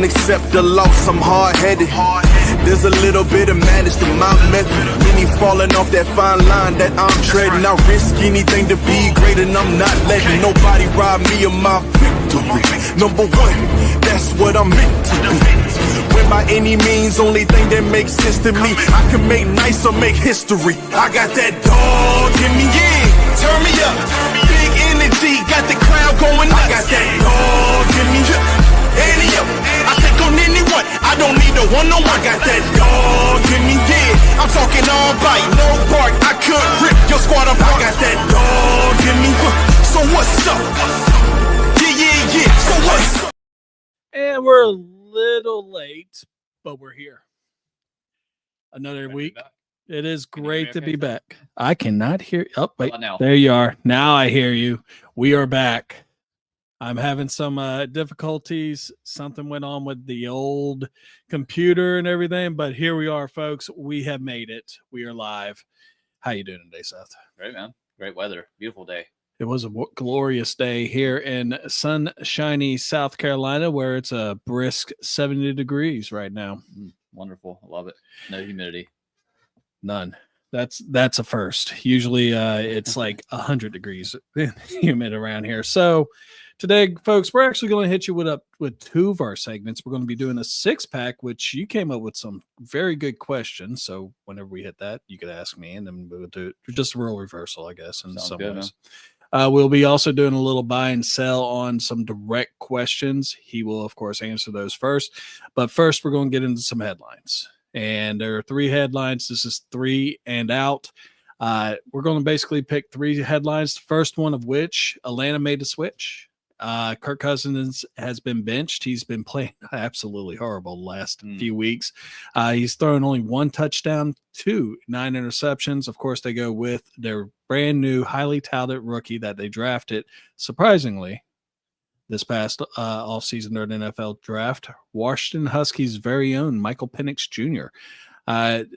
can't accept the loss, I'm hard-headed. There's a little bit of madness to my method. Many falling off that fine line that I'm treading. I risk anything to be great, and I'm not letting nobody rob me of my victory. Number one, that's what I'm meant to be. When by any means, only thing that makes sense to me, I can make nice or make history. I got that dog in me, yeah, turn me up. Big energy, got the crowd going nuts. I got that dog in me, Annie up. I take on anyone, I don't need a one-on-one. I got that dog in me, yeah. I'm talking all bite, no bark. I could rip your squad apart. I got that dog in me, so what's up? Yeah. So what's up? And we're a little late, but we're here. Another week. It is great to be back. I cannot hear. Oh, wait. There you are. Now I hear you. We are back. I'm having some difficulties. Something went on with the old computer and everything, but here we are, folks. We have made it. We are live. How you doing today, Seth? Great, man. Great weather. Beautiful day. It was a glorious day here in sunshiny South Carolina, where it's a brisk 70 degrees right now. Wonderful. I love it. No humidity. None. That's a first. Usually it's like 100 degrees humid around here. So today, folks, we're actually going to hit you with two of our segments. We're going to be doing a six-pack, which you came up with some very good questions. So whenever we hit that, you could ask me, and then we'll do just a role reversal, I guess, in some ways. We'll be also doing a little buy and sell on some direct questions. He will, of course, answer those first. But first, we're going to get into some headlines. And there are three headlines. This is 3 and out. We're going to basically pick three headlines. The first one of which, Atlanta made the switch. Kirk Cousins has been benched. He's been playing absolutely horrible the last few weeks. He's thrown only one touchdown, 9 interceptions. Of course, they go with their brand new, highly touted rookie that they drafted, surprisingly, this past offseason during the NFL draft, Washington Huskies' very own Micheal Penix Jr.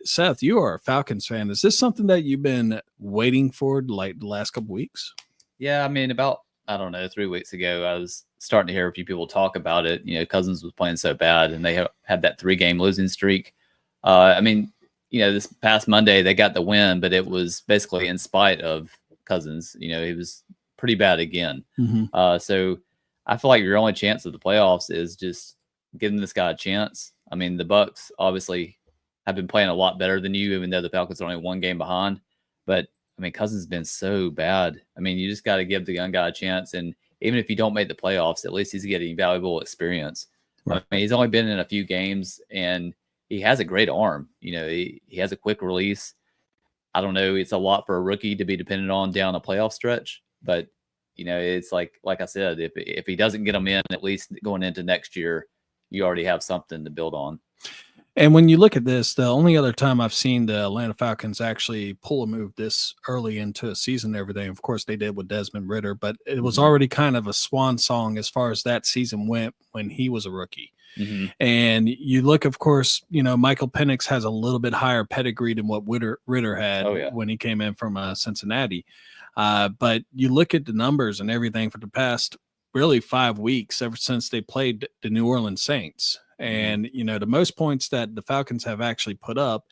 Seth, you are a Falcons fan. Is this something that you've been waiting for like the last couple weeks? Yeah, I mean, about 3 weeks ago, I was starting to hear a few people talk about it. You know, Cousins was playing so bad, and they had that 3-game losing streak. I mean, you know, this past Monday, they got the win, but it was basically in spite of Cousins. You know, he was pretty bad again. So I feel like your only chance of the playoffs is just giving this guy a chance. I mean, the Bucs obviously have been playing a lot better than you, even though the Falcons are only 1 game behind. But I mean, Cousins has been so bad. I mean, you just got to give the young guy a chance. And even if you don't make the playoffs, at least he's getting valuable experience. Right. I mean, he's only been in a few games, and he has a great arm. You know, he has a quick release. I don't know. It's a lot for a rookie to be dependent on down a playoff stretch. But, you know, it's like I said, if he doesn't get them in, at least going into next year, you already have something to build on. And when you look at this, the only other time I've seen the Atlanta Falcons actually pull a move this early into a season and everything, of course, they did with Desmond Ridder, but it was already kind of a swan song as far as that season went when he was a rookie. And you look, of course, you know, Micheal Penix has a little bit higher pedigree than what Ridder had when he came in from Cincinnati. But you look at the numbers and everything for the past really 5 weeks, ever since they played the New Orleans Saints. And, you know, the most points that the Falcons have actually put up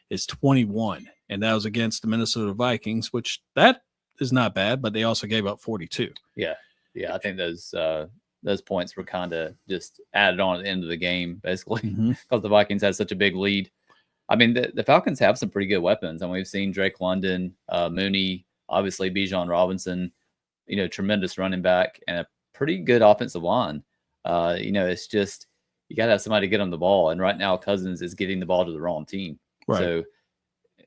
is 21. And that was against the Minnesota Vikings, which that is not bad, but they also gave up 42. Yeah. I think those points were kind of just added on at the end of the game, basically, because the Vikings had such a big lead. I mean, the Falcons have some pretty good weapons. And we've seen Drake London, Mooney, obviously Bijan Robinson, you know, tremendous running back and a pretty good offensive line. You know, it's just, you got to have somebody to get on the ball. And right now, Cousins is getting the ball to the wrong team. Right. So,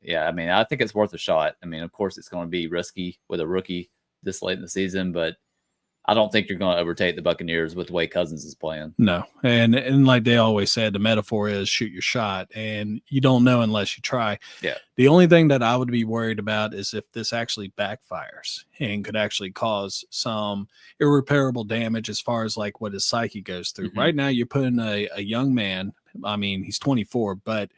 yeah, I mean, I think it's worth a shot. I mean, of course, it's going to be risky with a rookie this late in the season, but I don't think you're going to overtake the Buccaneers with the way Cousins is playing. No. And like they always said, the metaphor is shoot your shot, and you don't know unless you try. Yeah. The only thing that I would be worried about is if this actually backfires and could actually cause some irreparable damage as far as like what his psyche goes through. Right now, you're putting a young man, I mean, he's 24, but,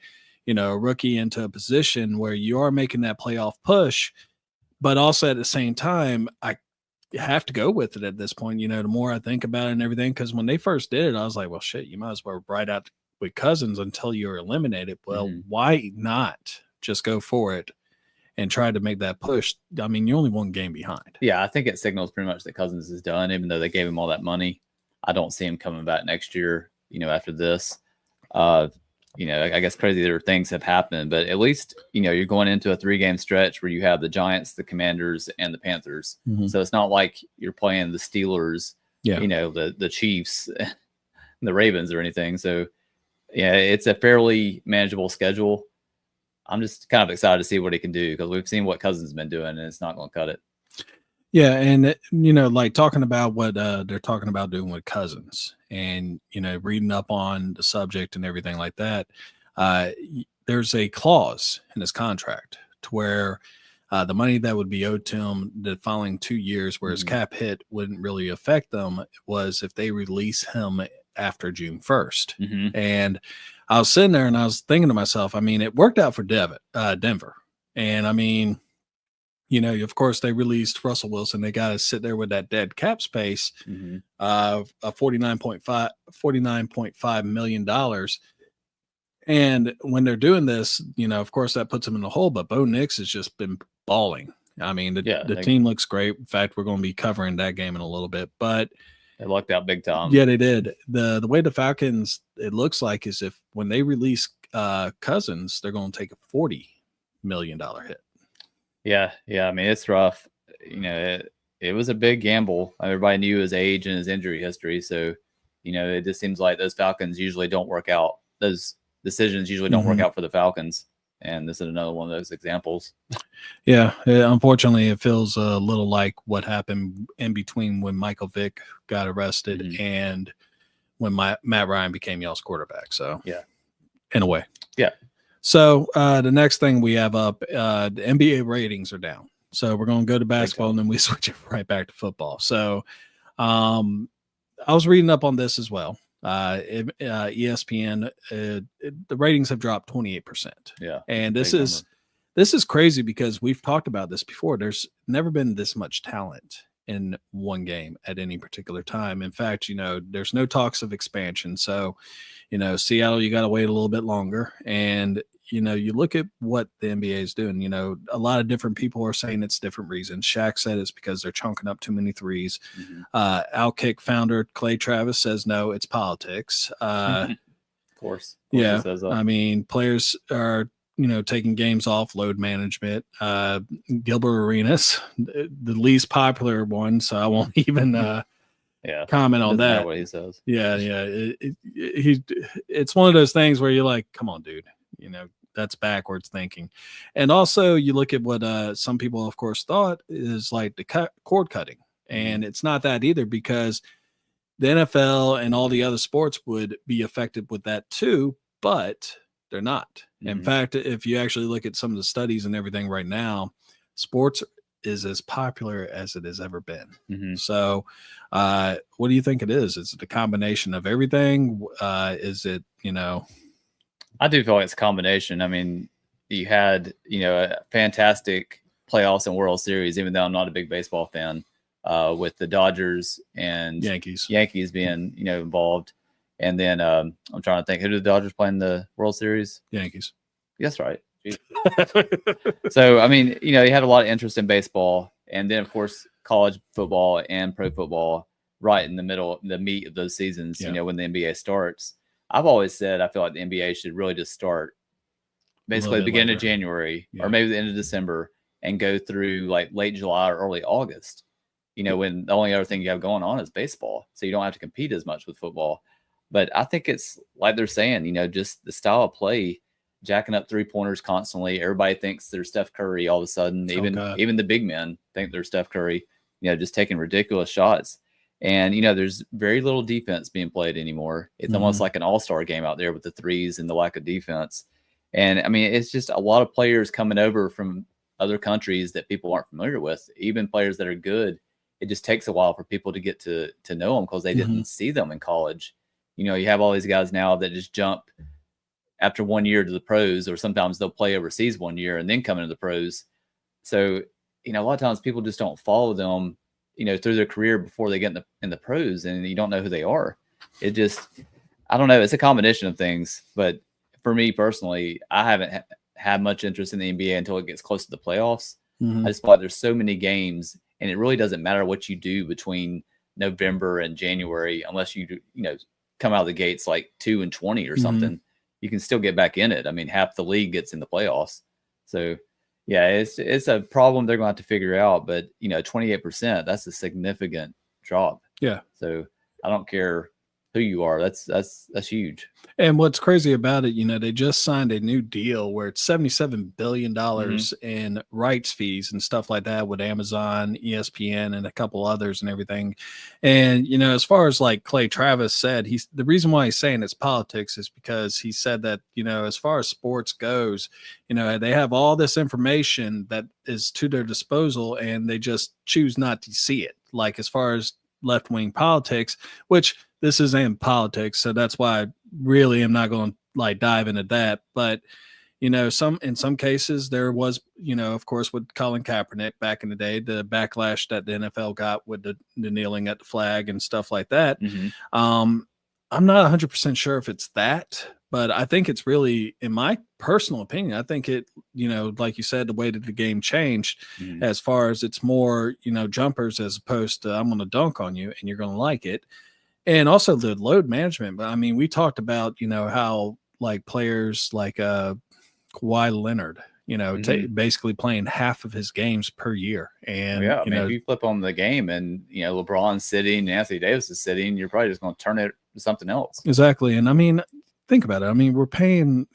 you know, a rookie into a position where you are making that playoff push, but also at the same time, I have to go with it at this point. The more I think about it and everything, because when they first did it, I was like, well, shit, you might as well ride out with Cousins until you're eliminated. Well, why not just go for it and try to make that push? I mean, you're only one game behind. Yeah, I think it signals pretty much that Cousins is done, even though they gave him all that money. I don't see him coming back next year, after this. I guess crazier things have happened, but at least, you're going into a 3-game stretch where you have the Giants, the Commanders, and the Panthers. So it's not like you're playing the Steelers, the Chiefs, the Ravens or anything. So, yeah, it's a fairly manageable schedule. I'm just kind of excited to see what he can do because we've seen what Cousins has been doing, and it's not going to cut it. Yeah, and like talking about what they're talking about doing with Cousins, and reading up on the subject and everything like that. There's a clause in his contract to where the money that would be owed to him the following 2 years, where his cap hit wouldn't really affect them, was if they release him after June 1st. And I was sitting there and I was thinking to myself, I mean, it worked out for Denver. And I mean, of course, they released Russell Wilson. They got to sit there with that dead cap space of $49.5 million. And when they're doing this, of course, that puts them in the hole. But Bo Nix has just been balling. I mean, the team looks great. In fact, we're going to be covering that game in a little bit. But they lucked out big time. Yeah, they did. The way the Falcons, it looks like, is if when they release Cousins, they're going to take a $40 million hit. Yeah. I mean, it's rough. It was a big gamble. Everybody knew his age and his injury history. So, it just seems like those Falcons usually don't work out. Those decisions usually don't work out for the Falcons. And this is another one of those examples. Yeah. Unfortunately, it feels a little like what happened in between when Michael Vick got arrested and when Matt Ryan became y'all's quarterback. So, yeah, in a way. Yeah. So, the next thing we have up, the NBA ratings are down. So, we're going to go to basketball and then we switch it right back to football. So, I was reading up on this as well. ESPN, the ratings have dropped 28%. Yeah. And this is crazy because we've talked about this before. There's never been this much talent in one game at any particular time. In fact, there's no talks of expansion. So, Seattle, you got to wait a little bit longer. And, you look at what the NBA is doing, a lot of different people are saying it's different reasons. Shaq said it's because they're chunking up too many threes. Outkick founder Clay Travis says, no, it's politics. Of course. Yeah. I mean, players are, taking games off, load management. Gilbert Arenas, the least popular one. So I won't even comment on that. What he says. Yeah. It's one of those things where you're like, come on, dude, that's backwards thinking. And also you look at what some people, of course, thought is like the cord cutting. And it's not that either, because the NFL and all the other sports would be affected with that too, but they're not. In fact, if you actually look at some of the studies and everything right now, sports is as popular as it has ever been. So what do you think it is? Is it a combination of everything? Is it, I do feel like it's a combination. I mean, you had, a fantastic playoffs and World Series, even though I'm not a big baseball fan, with the Dodgers and Yankees being, involved. And then I'm trying to think, who did the Dodgers play in the World Series? Yankees. That's right. So, I mean, you had a lot of interest in baseball. And then, of course, college football and pro football right in the middle, the meat of those seasons, when the NBA starts. I've always said I feel like the NBA should really just start basically the beginning of January or maybe the end of December and go through like late July or early August, when the only other thing you have going on is baseball. So you don't have to compete as much with football. But I think it's like they're saying, just the style of play, jacking up 3-pointers constantly. Everybody thinks they're Steph Curry all of a sudden. Even the big men think they're Steph Curry, just taking ridiculous shots. And, there's very little defense being played anymore. It's almost like an all-star game out there with the threes and the lack of defense. And, I mean, it's just a lot of players coming over from other countries that people aren't familiar with, even players that are good. It just takes a while for people to get to know them because they didn't see them in college. You have all these guys now that just jump after 1 year to the pros, or sometimes they'll play overseas 1 year and then come into the pros. So, a lot of times people just don't follow them through their career before they get in the pros, and you don't know who they are. It just, I don't know. It's a combination of things, but for me personally, I haven't had much interest in the NBA until it gets close to the playoffs. I just feel like there's so many games, and it really doesn't matter what you do between November and January, unless you come out of the gates like 2-20 or something. You can still get back in it. I mean, half the league gets in the playoffs. So yeah, it's a problem they're going to have to figure out. But 28%, that's a significant drop. Yeah. So I don't care who you are. That's huge. And what's crazy about it, they just signed a new deal where it's $77 billion in rights fees and stuff like that with Amazon, ESPN, and a couple others and everything. And, as far as like Clay Travis said, the reason why he's saying it's politics is because he said that, as far as sports goes, they have all this information that is to their disposal and they just choose not to see it. Like as far as left-wing politics, which this is in politics, so that's why I really am not going to like dive into that. But in some cases there was, of course, with Colin Kaepernick back in the day, the backlash that the NFL got with the kneeling at the flag and stuff like that. I'm not 100% sure if it's that, but I think it's really, in my personal opinion, I think it, like you said, the way that the game changed, as far as it's more, jumpers as opposed to I'm going to dunk on you and you're going to like it. And also the load management. But I mean, we talked about, how like players like Kawhi Leonard, basically playing half of his games per year. And if you flip on the game and, LeBron's sitting and Anthony Davis is sitting, you're probably just going to turn it to something else. Exactly. And I mean, think about it. I mean, we're paying,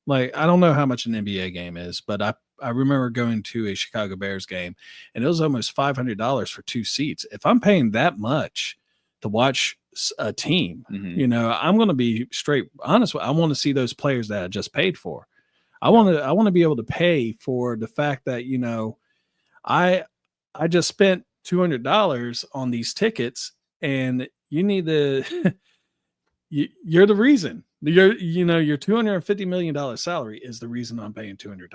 like, I don't know how much an NBA game is, but I remember going to a Chicago Bears game and it was almost $500 for 2 seats. If I'm paying that much to watch a team, I'm going to be straight honest. I want to see those players that I just paid for. I want to be able to pay for the fact that, I just spent $200 on these tickets and you need to, you're the reason. Your $250 million salary is the reason I'm paying $200.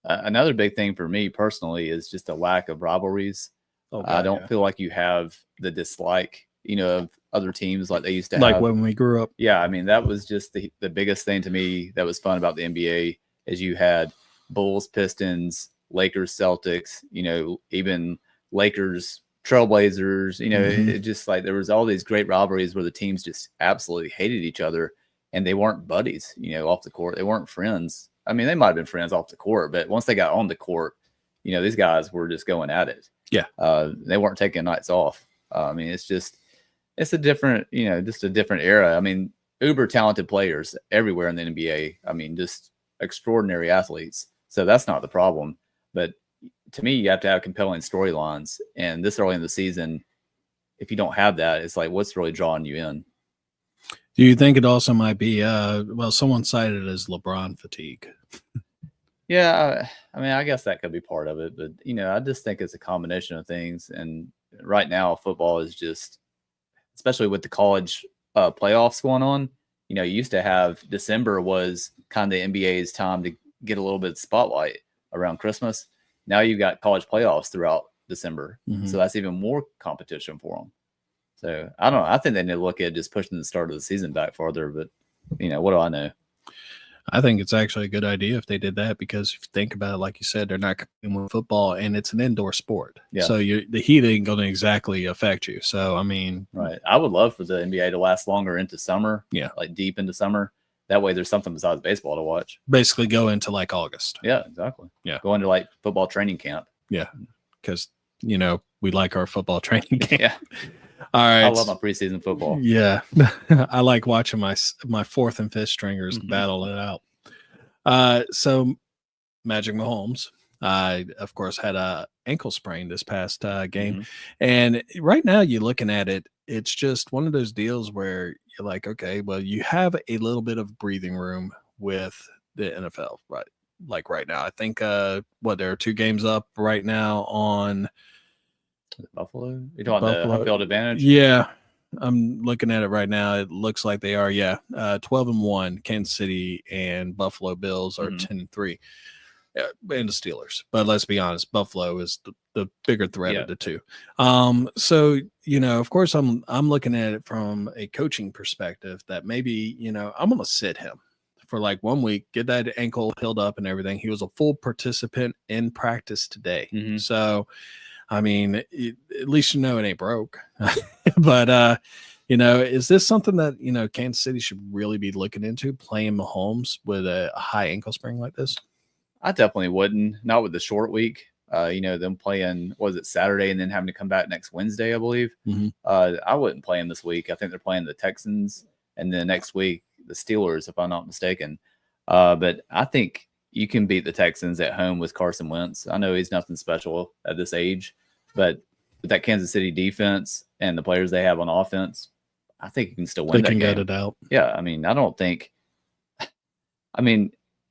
Another big thing for me personally is just a lack of rivalries. I don't feel like you have the dislike, of other teams like they used to have. Like when we grew up. Yeah, I mean, that was just the biggest thing to me that was fun about the NBA is you had Bulls, Pistons, Lakers, Celtics, even Lakers, Trailblazers, it just like there was all these great rivalries where the teams just absolutely hated each other and they weren't buddies, off the court. They weren't friends. I mean, they might have been friends off the court, but once they got on the court, these guys were just going at it. Yeah. They weren't taking nights off. I mean, it's a different, just a different era. I mean, uber talented players everywhere in the NBA. I mean, just extraordinary athletes. So that's not the problem. But to me, you have to have compelling storylines. And this early in the season, if you don't have that, it's like, what's really drawing you in? Do you think it also might be, someone cited it as LeBron fatigue? Yeah. I mean, I guess that could be part of it. But, I just think it's a combination of things. And right now, football is just, especially with the college playoffs going on, you used to have December was kind of the NBA's time to get a little bit of spotlight around Christmas. Now you've got college playoffs throughout December. So that's even more competition for them. So I don't know. I think they need to look at just pushing the start of the season back farther, but what do I know? I think it's actually a good idea if they did that because if you think about it, like you said, they're not competing with football and it's an indoor sport. Yeah. So the heat ain't going to exactly affect you. So, I mean. Right. I would love for the NBA to last longer into summer. Yeah. Like deep into summer. That way there's something besides baseball to watch. Basically go into like August. Yeah, exactly. Yeah. Go into like football training camp. Yeah. Because, we like our football training camp. Yeah. All right. I love my preseason football. Yeah. I like watching my 4th and 5th stringers battle it out. So Magic Mahomes, of course, had a ankle sprain this past game. And right now you're looking at it, it's just one of those deals where you're like, okay, well, you have a little bit of breathing room with the NFL, right? Like right now, I think, there are 2 games up right now on Buffalo. You're talking the home field advantage? Yeah. I'm looking at it right now. It looks like they are, 12-1. Kansas City and Buffalo Bills are 10-3. and the Steelers. But let's be honest, Buffalo is the bigger threat of the two. So, of course, I'm looking at it from a coaching perspective that maybe, I'm going to sit him for like 1 week, get that ankle healed up and everything. He was a full participant in practice today. Mm-hmm. So, I mean, at least it ain't broke. But, is this something that, Kansas City should really be looking into, playing Mahomes with a high ankle sprain like this? I definitely wouldn't. Not with the short week. Them playing, Saturday and then having to come back next Wednesday, I believe. Mm-hmm. I wouldn't play him this week. I think they're playing the Texans and then next week the Steelers, if I'm not mistaken. But I think you can beat the Texans at home with Carson Wentz. I know he's nothing special at this age, but with that Kansas City defense and the players they have on offense, I think you can still win that game. They can get it out.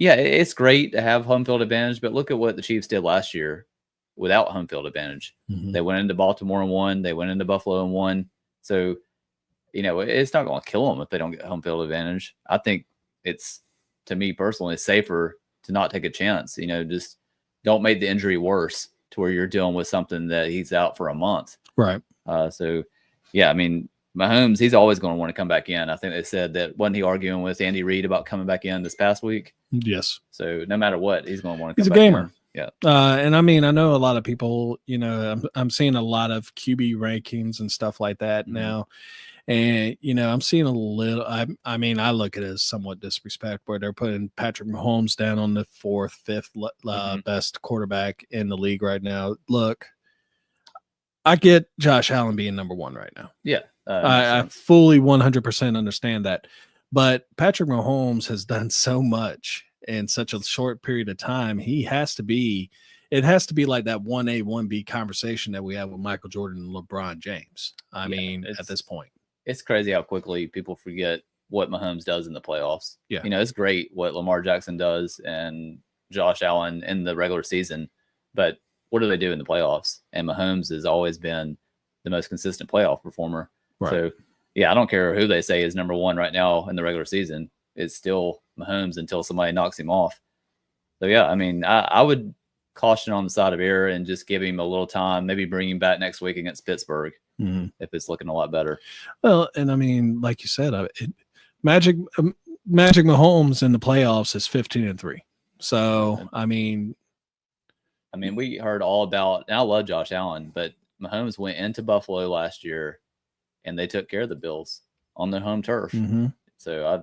Yeah, it's great to have home field advantage, but look at what the Chiefs did last year without home field advantage. Mm-hmm. They went into Baltimore and won. They went into Buffalo and won. So, it's not going to kill them if they don't get home field advantage. I think it's, to me personally, it's safer to not take a chance. Just don't make the injury worse to where you're dealing with something that he's out for a month. Right. Mahomes, he's always going to want to come back in. I think they said that wasn't he arguing with Andy Reid about coming back in this past week? Yes. So no matter what, he's going to want to come back in. He's a gamer. Yeah. And I know a lot of people, I'm seeing a lot of QB rankings and stuff like that Mm-hmm. now. And, I'm seeing a little, I look at it as somewhat disrespect where they're putting Patrick Mahomes down on the 4th, 5th best quarterback in the league right now. Look, I get Josh Allen being number 1 right now. Yeah. I fully 100% understand that. But Patrick Mahomes has done so much in such a short period of time. It has to be like that 1A, 1B conversation that we have with Michael Jordan and LeBron James. At this point. It's crazy how quickly people forget what Mahomes does in the playoffs. Yeah. It's great what Lamar Jackson does and Josh Allen in the regular season, but what do they do in the playoffs? And Mahomes has always been the most consistent playoff performer. Right. So, I don't care who they say is number 1 right now in the regular season. It's still Mahomes until somebody knocks him off. So, I would caution on the side of error and just give him a little time, maybe bring him back next week against Pittsburgh if it's looking a lot better. Well, and like you said, Magic Mahomes in the playoffs is 15-3. So, we heard all about, and I love Josh Allen, but Mahomes went into Buffalo last year and they took care of the Bills on their home turf. Mm-hmm. So I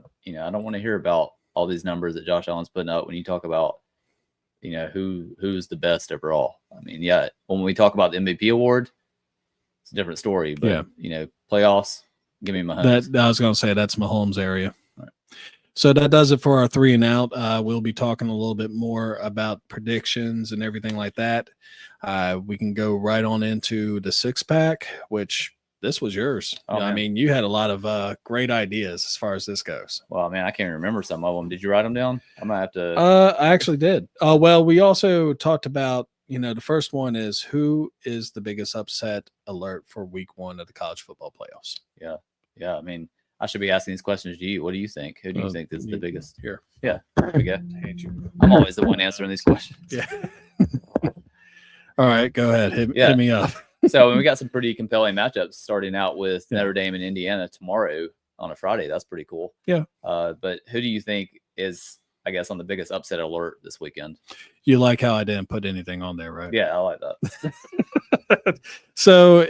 don't want to hear about all these numbers that Josh Allen's putting up when you talk about, who's the best overall. When we talk about the MVP award, it's a different story, but playoffs, give me Mahomes. I was going to say that's Mahomes' area. Right. So that does it for our 3 and out. We'll be talking a little bit more about predictions and everything like that. We can go right on into the 6-pack, which this was yours. You had a lot of great ideas as far as this goes. Well, I can't remember some of them. Did you write them down? I might have to. I actually did. We also talked about, the first one is who is the biggest upset alert for week 1 of the college football playoffs? Yeah. I should be asking these questions to you. What do you think? Who do you think is the biggest? Here. Yeah. There we go. I'm always the one answering these questions. Yeah. All right, go ahead. Hit me up. So we got some pretty compelling matchups starting out with Notre Dame and Indiana tomorrow on a Friday. That's pretty cool. Yeah. But who do you think is, on the biggest upset alert this weekend? You like how I didn't put anything on there, right? Yeah, I like that. So,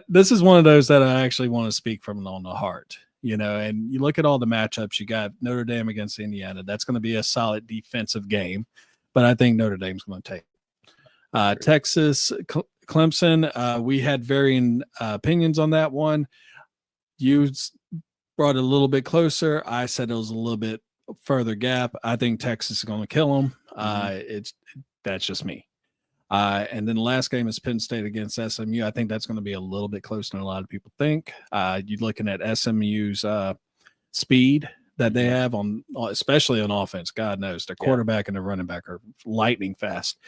this is one of those that I actually want to speak from on the heart, and you look at all the matchups. You got Notre Dame against Indiana. That's going to be a solid defensive game, but I think Notre Dame's going to take Texas, Clemson. We had varying opinions on that one. You brought it a little bit closer. I said it was a little bit further gap. I think Texas is going to kill them. That's just me. And then the last game is Penn State against SMU. I think that's going to be a little bit closer than a lot of people think. You're looking at SMU's speed that they have on, especially on offense. God knows their quarterback and their running back are lightning fast.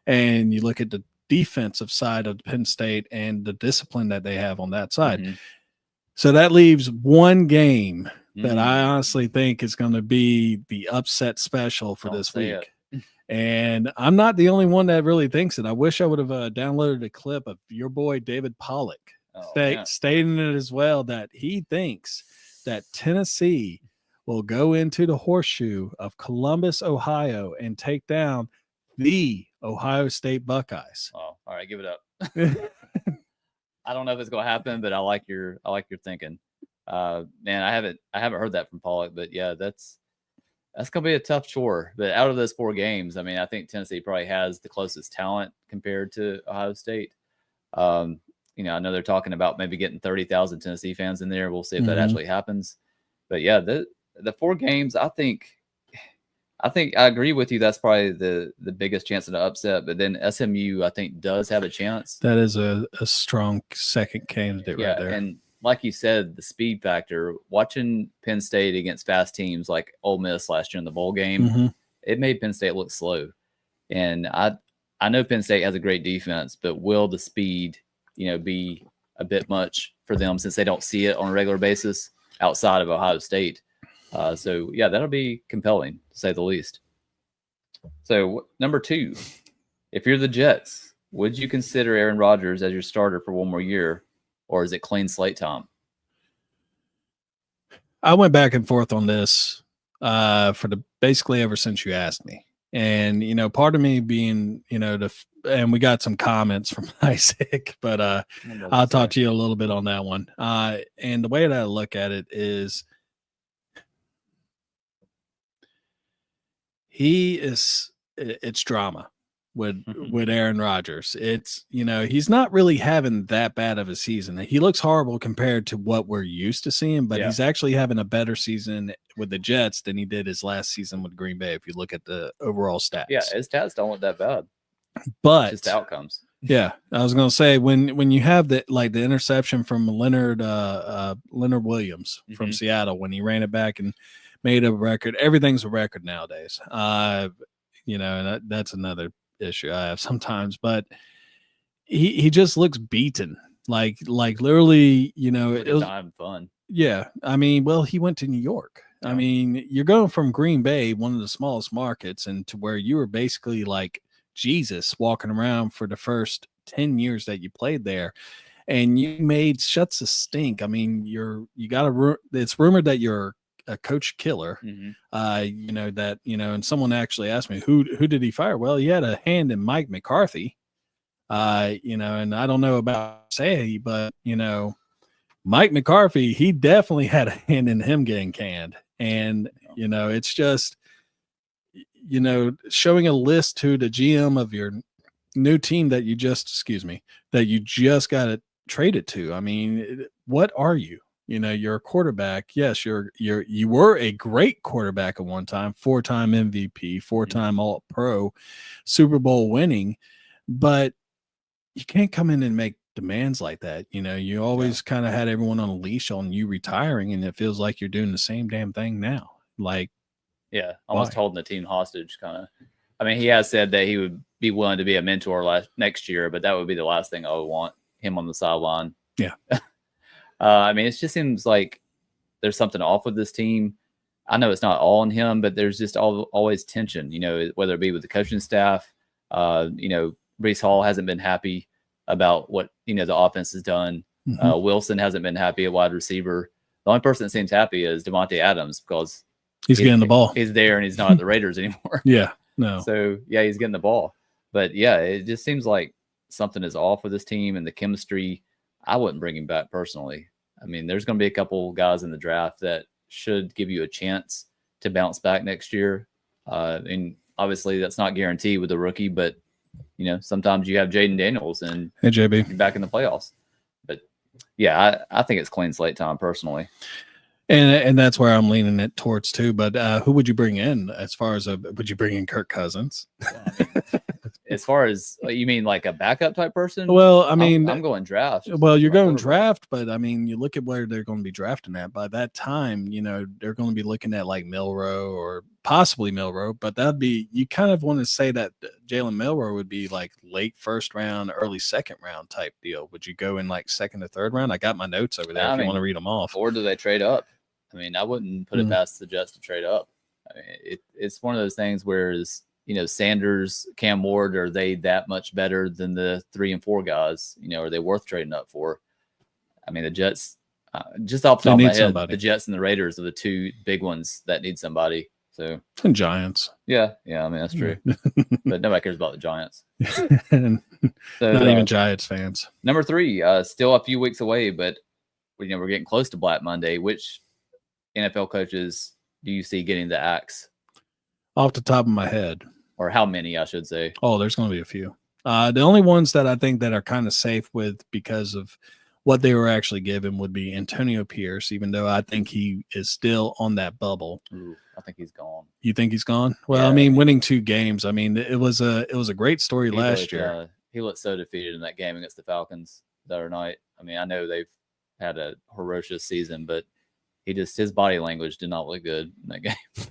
And you look at the defensive side of Penn State and the discipline that they have on that side. Mm-hmm. So that leaves one game that I honestly think is going to be the upset special for this week. And I'm not the only one that really thinks it. I wish I would have downloaded a clip of your boy David Pollock stating it as well, that he thinks that Tennessee will go into the horseshoe of Columbus, Ohio, and take down the Ohio State Buckeyes. Oh, all right, give it up. I don't know if it's going to happen, but I like your thinking. Man, I haven't heard that from Pollock, but yeah, that's going to be a tough chore. But out of those 4 games, I mean, I think Tennessee probably has the closest talent compared to Ohio State. You know, I know they're talking about maybe getting 30,000 Tennessee fans in there. We'll see if that actually happens. But yeah, the 4 games, I think I agree with you. That's probably the biggest chance of the upset. But then SMU, I think, does have a chance. That is a strong second candidate right there. And like you said, the speed factor, watching Penn State against fast teams like Ole Miss last year in the bowl game, it made Penn State look slow. And I know Penn State has a great defense, but will the speed, be a bit much for them since they don't see it on a regular basis outside of Ohio State? So yeah, that'll be compelling to say the least. So number 2, if you're the Jets, would you consider Aaron Rodgers as your starter for one more year, or is it clean slate time? I went back and forth on this basically ever since you asked me. And, part of me being, and we got some comments from Isaac, but I'll talk to you a little bit on that one. And the way that I look at it is it's drama with Aaron Rodgers. It's, he's not really having that bad of a season. He looks horrible compared to what we're used to seeing, but he's actually having a better season with the Jets than he did his last season with Green Bay, if you look at the overall stats. Yeah, his stats don't look that bad. But just outcomes. Yeah, I was gonna say when you have the interception from Leonard Williams from Seattle, when he ran it back and made a record, everything's a record nowadays. And that's another issue I have sometimes, but he just looks beaten, like literally, it was having fun. Yeah, I mean, well, he went to New York. I mean, you're going from Green Bay, one of the smallest markets, and to where you were basically like Jesus walking around for the first 10 years that you played there, and you made shuts a stink. I mean, it's rumored that you're a coach killer. And someone actually asked me who did he fire? Well, he had a hand in Mike McCarthy. And I don't know about Say, but Mike McCarthy, he definitely had a hand in him getting canned. And it's just showing a list to the GM of your new team that you just got it traded to. I mean, what are you? You're a quarterback. Yes, you were a great quarterback at one time, 4-time MVP, 4-time All-Pro, Super Bowl winning, but you can't come in and make demands like that. You always kind of had everyone on a leash on you retiring, and it feels like you're doing the same damn thing now. Almost holding the team hostage, kind of. I mean, he has said that he would be willing to be a mentor next year, but that would be the last thing I would want, him on the sideline. Yeah. I mean, it just seems like there's something off with this team. I know it's not all on him, but there's just always tension, whether it be with the coaching staff. Breece Hall hasn't been happy about what, the offense has done. Wilson hasn't been happy at wide receiver. The only person that seems happy is Devontae Adams, because he's getting the ball. He's there and he's not at the Raiders anymore. Yeah, no. So, yeah, he's getting the ball. But, yeah, it just seems like something is off with this team and the chemistry. I wouldn't bring him back personally. I mean, there's going to be a couple guys in the draft that should give you a chance to bounce back next year. And obviously that's not guaranteed with a rookie, but, sometimes you have Jaden Daniels and JB, you're back in the playoffs. But, yeah, I think it's clean slate time personally. And that's where I'm leaning it towards too. But who would you bring in as far as would you bring in Kirk Cousins? As far as you mean like a backup type person? Well, I mean, I'm going draft. Well, you're going draft, but I mean, you look at where they're going to be drafting at. By that time, they're going to be looking at like Milroe or possibly Milroe, but you kind of want to say that Jalen Milroe would be like late first round, early second round type deal. Would you go in like second or third round? I got my notes over there if you want to read them off. Or do they trade up? I mean, I wouldn't put it past the Jets to trade up. I mean, it's one of those things where Sanders, Cam Ward, are they that much better than the 3 and 4 guys? Are they worth trading up for? I mean, the Jets, just off the top of my head, the Jets and the Raiders are the 2 big ones that need somebody. So and Giants. Yeah. I mean, that's true. But nobody cares about the Giants. So, not even Giants fans. Number 3, still a few weeks away, but we're getting close to Black Monday. Which NFL coaches do you see getting the axe? Off the top of my head. Or how many, I should say. Oh, there's going to be a few. The only ones that I think that are kind of safe with because of what they were actually given would be Antonio Pierce, even though I think he is still on that bubble. Ooh, I think he's gone. You think he's gone? Well, yeah, I mean, winning 2 games. I mean, it was a great story last year. He looked so defeated in that game against the Falcons the other night. I mean, I know they've had a ferocious season, but his body language did not look good in that game.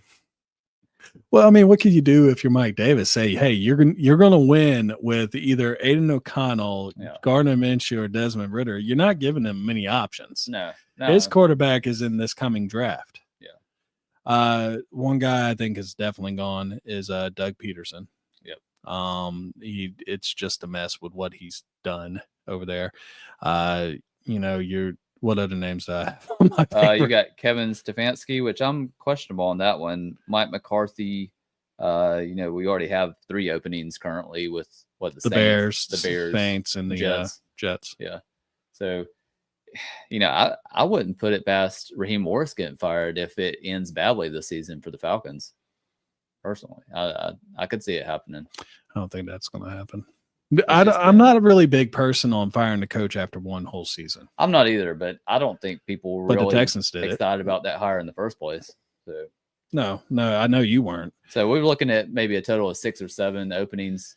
Well, I mean, what can you do if you're Mike Davis? Say, hey, you're going to win with either Aiden O'Connell, Gardner Minshew, or Desmond Ridder. You're not giving them many options. No. His quarterback is in this coming draft. Yeah. One guy I think is definitely gone is Doug Peterson. Yep. It's just a mess with what he's done over there. What other names do I have on my paper? You got Kevin Stefanski, which I'm questionable on that one. Mike McCarthy. We already have 3 openings currently with the Saints, the Bears, Saints, and the Jets. Yeah. So, I wouldn't put it past Raheem Morris getting fired if it ends badly this season for the Falcons. Personally, I could see it happening. I don't think that's going to happen. I'm not a really big person on firing the coach after one whole season. I'm not either, but I don't think people were really the Texans did excited about that hire in the first place. So no, I know you weren't. So we're looking at maybe a total of 6 or 7 openings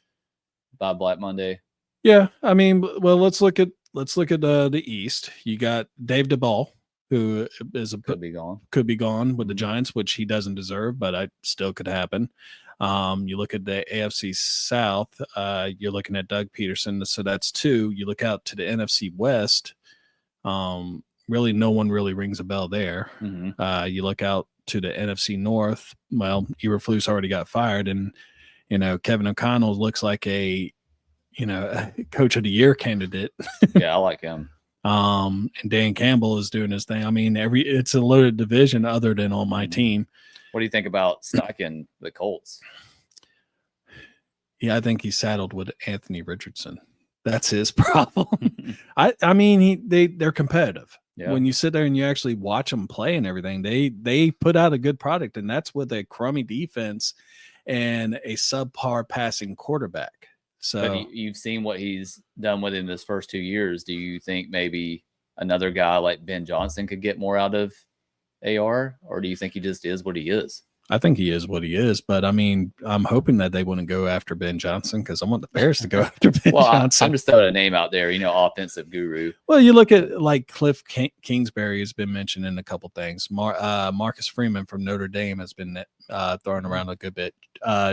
by Black Monday. Yeah, I mean, well, let's look at the East. You got Dave DeBall, who could be gone with the Giants, which he doesn't deserve, but I still could happen. You look at the AFC South, you're looking at Doug Peterson. So that's 2. You look out to the NFC West. Really, no one really rings a bell there. Mm-hmm. You look out to the NFC North. Well, Eberflus already got fired, and Kevin O'Connell looks like a coach of the year candidate. Yeah, I like him. And Dan Campbell is doing his thing. I mean, it's a loaded division other than on my team. What do you think about stacking the Colts? Yeah, I think he's saddled with Anthony Richardson. That's his problem. I mean, they're competitive. Yeah. When you sit there and you actually watch them play and everything, they put out a good product, and that's with a crummy defense and a subpar passing quarterback. So but you've seen what he's done within his first 2 years. Do you think maybe another guy like Ben Johnson could get more out of AR, or do you think he just is what he is? I think he is what he is, but I mean, I'm hoping that they wouldn't go after Ben Johnson because I want the Bears to go after Ben Johnson. I'm just throwing a name out there, offensive guru. Well, you look at like Cliff Kingsbury has been mentioned in a couple things. Marcus Freeman from Notre Dame has been thrown around a good bit.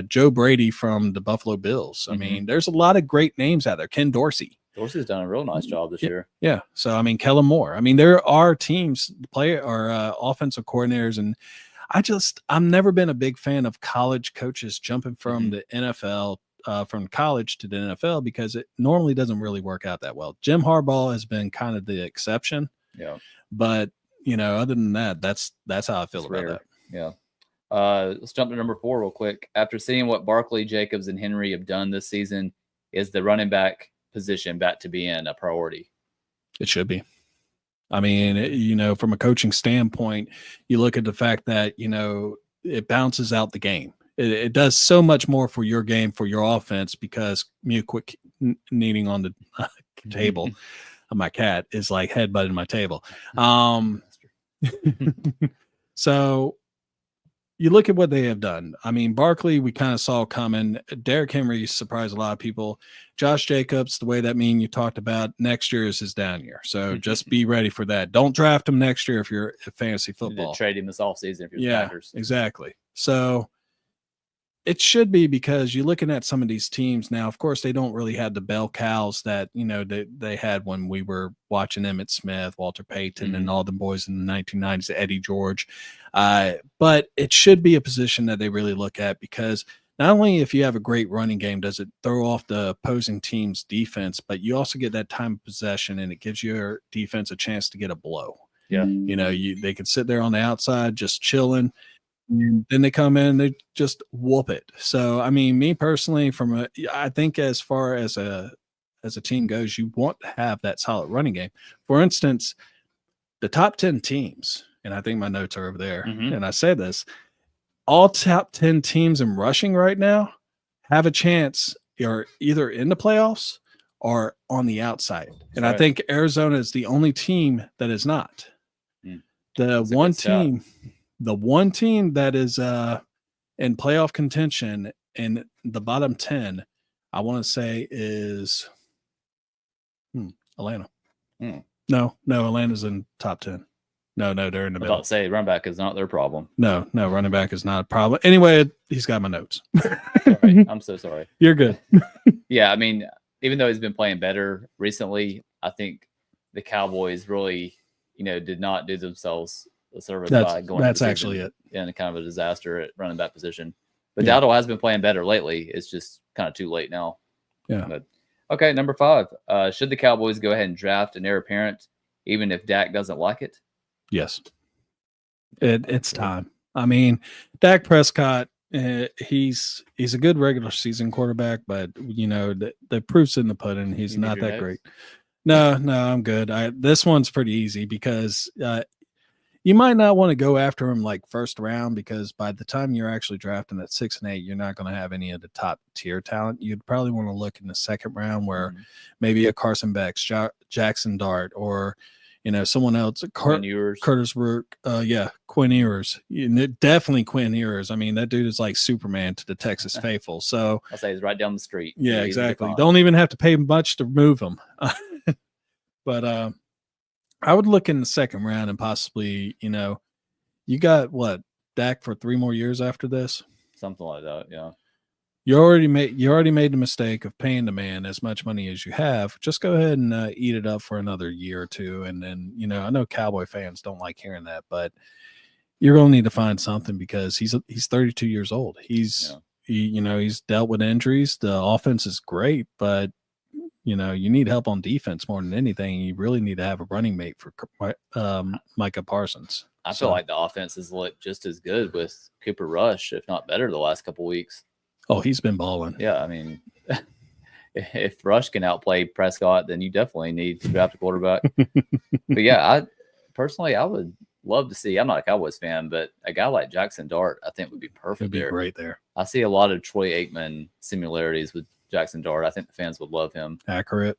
Joe Brady from the Buffalo Bills. I mean, there's a lot of great names out there. Ken Dorsey. Dorsey's done a real nice job this year. Yeah. So, I mean, Kellen Moore. I mean, there are teams, offensive coordinators, and I've never been a big fan of college coaches jumping from the NFL, from college to the NFL, because it normally doesn't really work out that well. Jim Harbaugh has been kind of the exception. Yeah. But, other than that, that's how I feel about that. Yeah. Let's jump to number 4 real quick. After seeing what Barkley, Jacobs, and Henry have done this season, is the running back position back to being a priority? It should be. I mean, from a coaching standpoint, you look at the fact that, it bounces out the game. It does so much more for your game, for your offense, because me quick kneading on the table. My cat is like headbutting my table. So you look at what they have done. I mean, Barkley, we kind of saw coming. Derrick Henry surprised a lot of people. Josh Jacobs, the way that you talked about, next year is his down year. So just be ready for that. Don't draft him next year if you're a fantasy football. Trade him this offseason if you're Packers. Exactly. So it should be, because you're looking at some of these teams now. Of course, they don't really have the bell cows that, they had when we were watching Emmitt Smith, Walter Payton, and all the boys in the 1990s, Eddie George. But it should be a position that they really look at, because not only if you have a great running game, does it throw off the opposing team's defense, but you also get that time of possession, and it gives your defense a chance to get a blow. Yeah. They can sit there on the outside just chilling, and then they come in, they just whoop it. So, I mean, me personally, I think as far as a team goes, you want to have that solid running game. For instance, the top 10 teams, and I think my notes are over there, and I say this, all top 10 teams in rushing right now have a chance or either in the playoffs or on the outside. And I think Arizona is the only team that is not. The one team that is in playoff contention in the bottom 10, I want to say is Atlanta. No, Atlanta's in top 10. No, they're in the middle. I was about to say running back is not their problem. No, running back is not a problem. Anyway, he's got my notes. Sorry. I'm so sorry. You're good. Yeah, I mean, even though he's been playing better recently, I think the Cowboys really, did not do themselves a service by going. That's actually it. In kind of a disaster at running back position. But Dowdle has been playing better lately. It's just kind of too late now. Yeah. But, okay, number 5. Should the Cowboys go ahead and draft an heir apparent, even if Dak doesn't like it? Yes. It's time. I mean, Dak Prescott, he's a good regular season quarterback, but the proof's in the pudding. He's not that great. No, I'm good. This one's pretty easy because you might not want to go after him like first round, because by the time you're actually drafting at 6 and 8, you're not going to have any of the top tier talent. You'd probably want to look in the second round where maybe a Carson Beck, Jackson Dart, or someone else, Curtis Rourke, Quinn Ewers, definitely Quinn Ewers. I mean, that dude is like Superman to the Texas faithful. So I'll say he's right down the street. Yeah, exactly. Don't even have to pay much to move him. But I would look in the second round and possibly, you got Dak for 3 more years after this, something like that. Yeah. You already made the mistake of paying the man as much money as you have. Just go ahead and eat it up for another year or two. And then, I know Cowboy fans don't like hearing that, but you're going to need to find something because he's 32 years old. He's dealt with injuries. The offense is great, but you need help on defense more than anything. You really need to have a running mate for Micah Parsons. I feel like the offense has looked just as good with Cooper Rush, if not better, the last couple of weeks. Oh, he's been balling. Yeah, I mean, if Rush can outplay Prescott, then you definitely need to draft a quarterback. But yeah, I would love to see. I'm not a Cowboys fan, but a guy like Jackson Dart, I think would be perfect. It'd be great there. I see a lot of Troy Aikman similarities with Jackson Dart. I think the fans would love him. Accurate.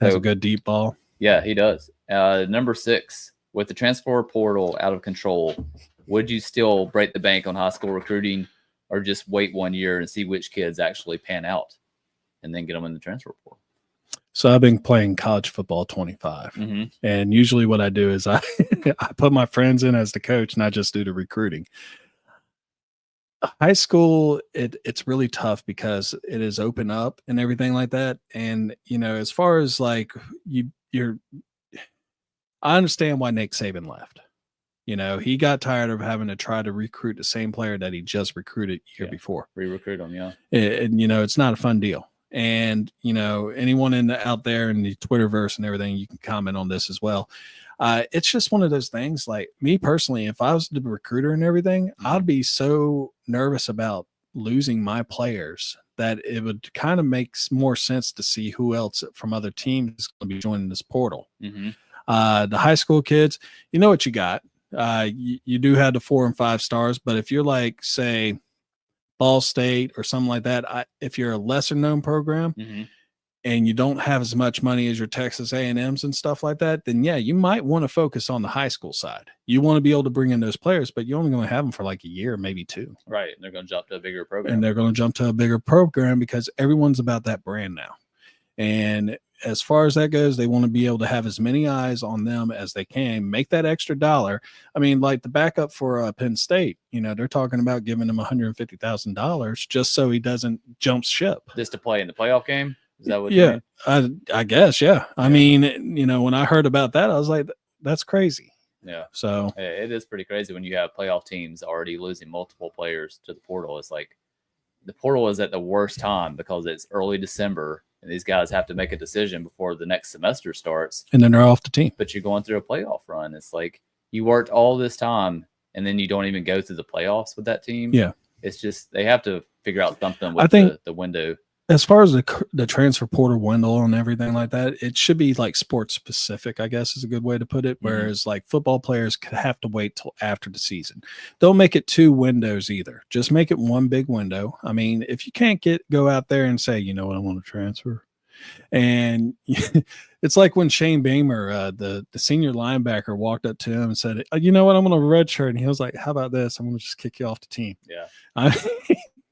Has a good deep ball. Yeah, he does. Number 6, with the transfer portal out of control, would you still break the bank on high school recruiting, or just wait 1 year and see which kids actually pan out and then get them in the transfer portal? So I've been playing college football 25. And usually what I do is I put my friends in as the coach and I just do the recruiting. High school, it's really tough because it is open up and everything like that. And, as far as like I understand why Nick Saban left. He got tired of having to try to recruit the same player that he just recruited year before. Re-recruit him, yeah. And it's not a fun deal. And, anyone out there in the Twitterverse and everything, you can comment on this as well. It's just one of those things, like me personally, if I was the recruiter and everything, I'd be so nervous about losing my players that it would kind of make more sense to see who else from other teams is going to be joining this portal. The high school kids, you know what you got. You do have the 4 and 5 stars, but if you're like, say, Ball State or something like that, if you're a lesser known program and you don't have as much money as your Texas A&Ms and stuff like that, then yeah, you might want to focus on the high school side. You want to be able to bring in those players, but you're only going to have them for like a year, maybe 2. Right. And they're going to jump to a bigger program. And they're going to jump to a bigger program because everyone's about that brand now. And as far as that goes, they want to be able to have as many eyes on them as they can, make that extra dollar. I mean, like the backup for Penn State, they're talking about giving him $150,000 just so he doesn't jump ship. Just to play in the playoff game? Is that what you mean? I guess, yeah. I mean, when I heard about that, I was like, that's crazy. Yeah. So it is pretty crazy when you have playoff teams already losing multiple players to the portal. It's like, the portal is at the worst time because it's early December and these guys have to make a decision before the next semester starts. And then they're off the team. But you're going through a playoff run. It's like you worked all this time and then you don't even go through the playoffs with that team. Yeah. It's just they have to figure out something with I think the window. As far as the transfer portal window and everything like that, it should be like sports specific, I guess is a good way to put it. Whereas like football players could have to wait till after the season. Don't make it 2 windows either. Just make it one big window. I mean, if you can't go out there and say, you know what, I want to transfer. And it's like when Shane Beamer, the senior linebacker, walked up to him and said, you know what, I'm going to redshirt. And he was like, how about this? I'm going to just kick you off the team. Yeah.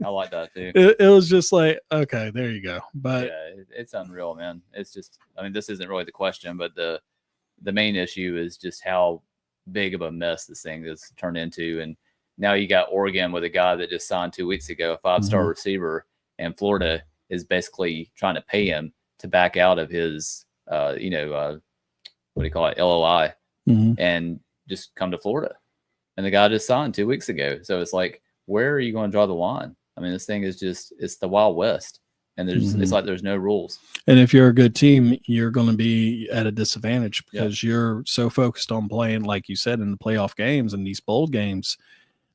I like that too. It was just like, okay, there you go. But yeah, it's unreal, man. It's just, I mean, this isn't really the question, but the main issue is just how big of a mess this thing has turned into. And now you got Oregon with a guy that just signed 2 weeks ago, a 5-star receiver, and Florida is basically trying to pay him to back out of his, what do you call it, LOI, and just come to Florida. And the guy just signed 2 weeks ago. So it's like, where are you going to draw the line? I mean, this thing is just, it's the Wild West. And it's like there's no rules. And if you're a good team, you're going to be at a disadvantage because you're so focused on playing, like you said, in the playoff games and these bowl games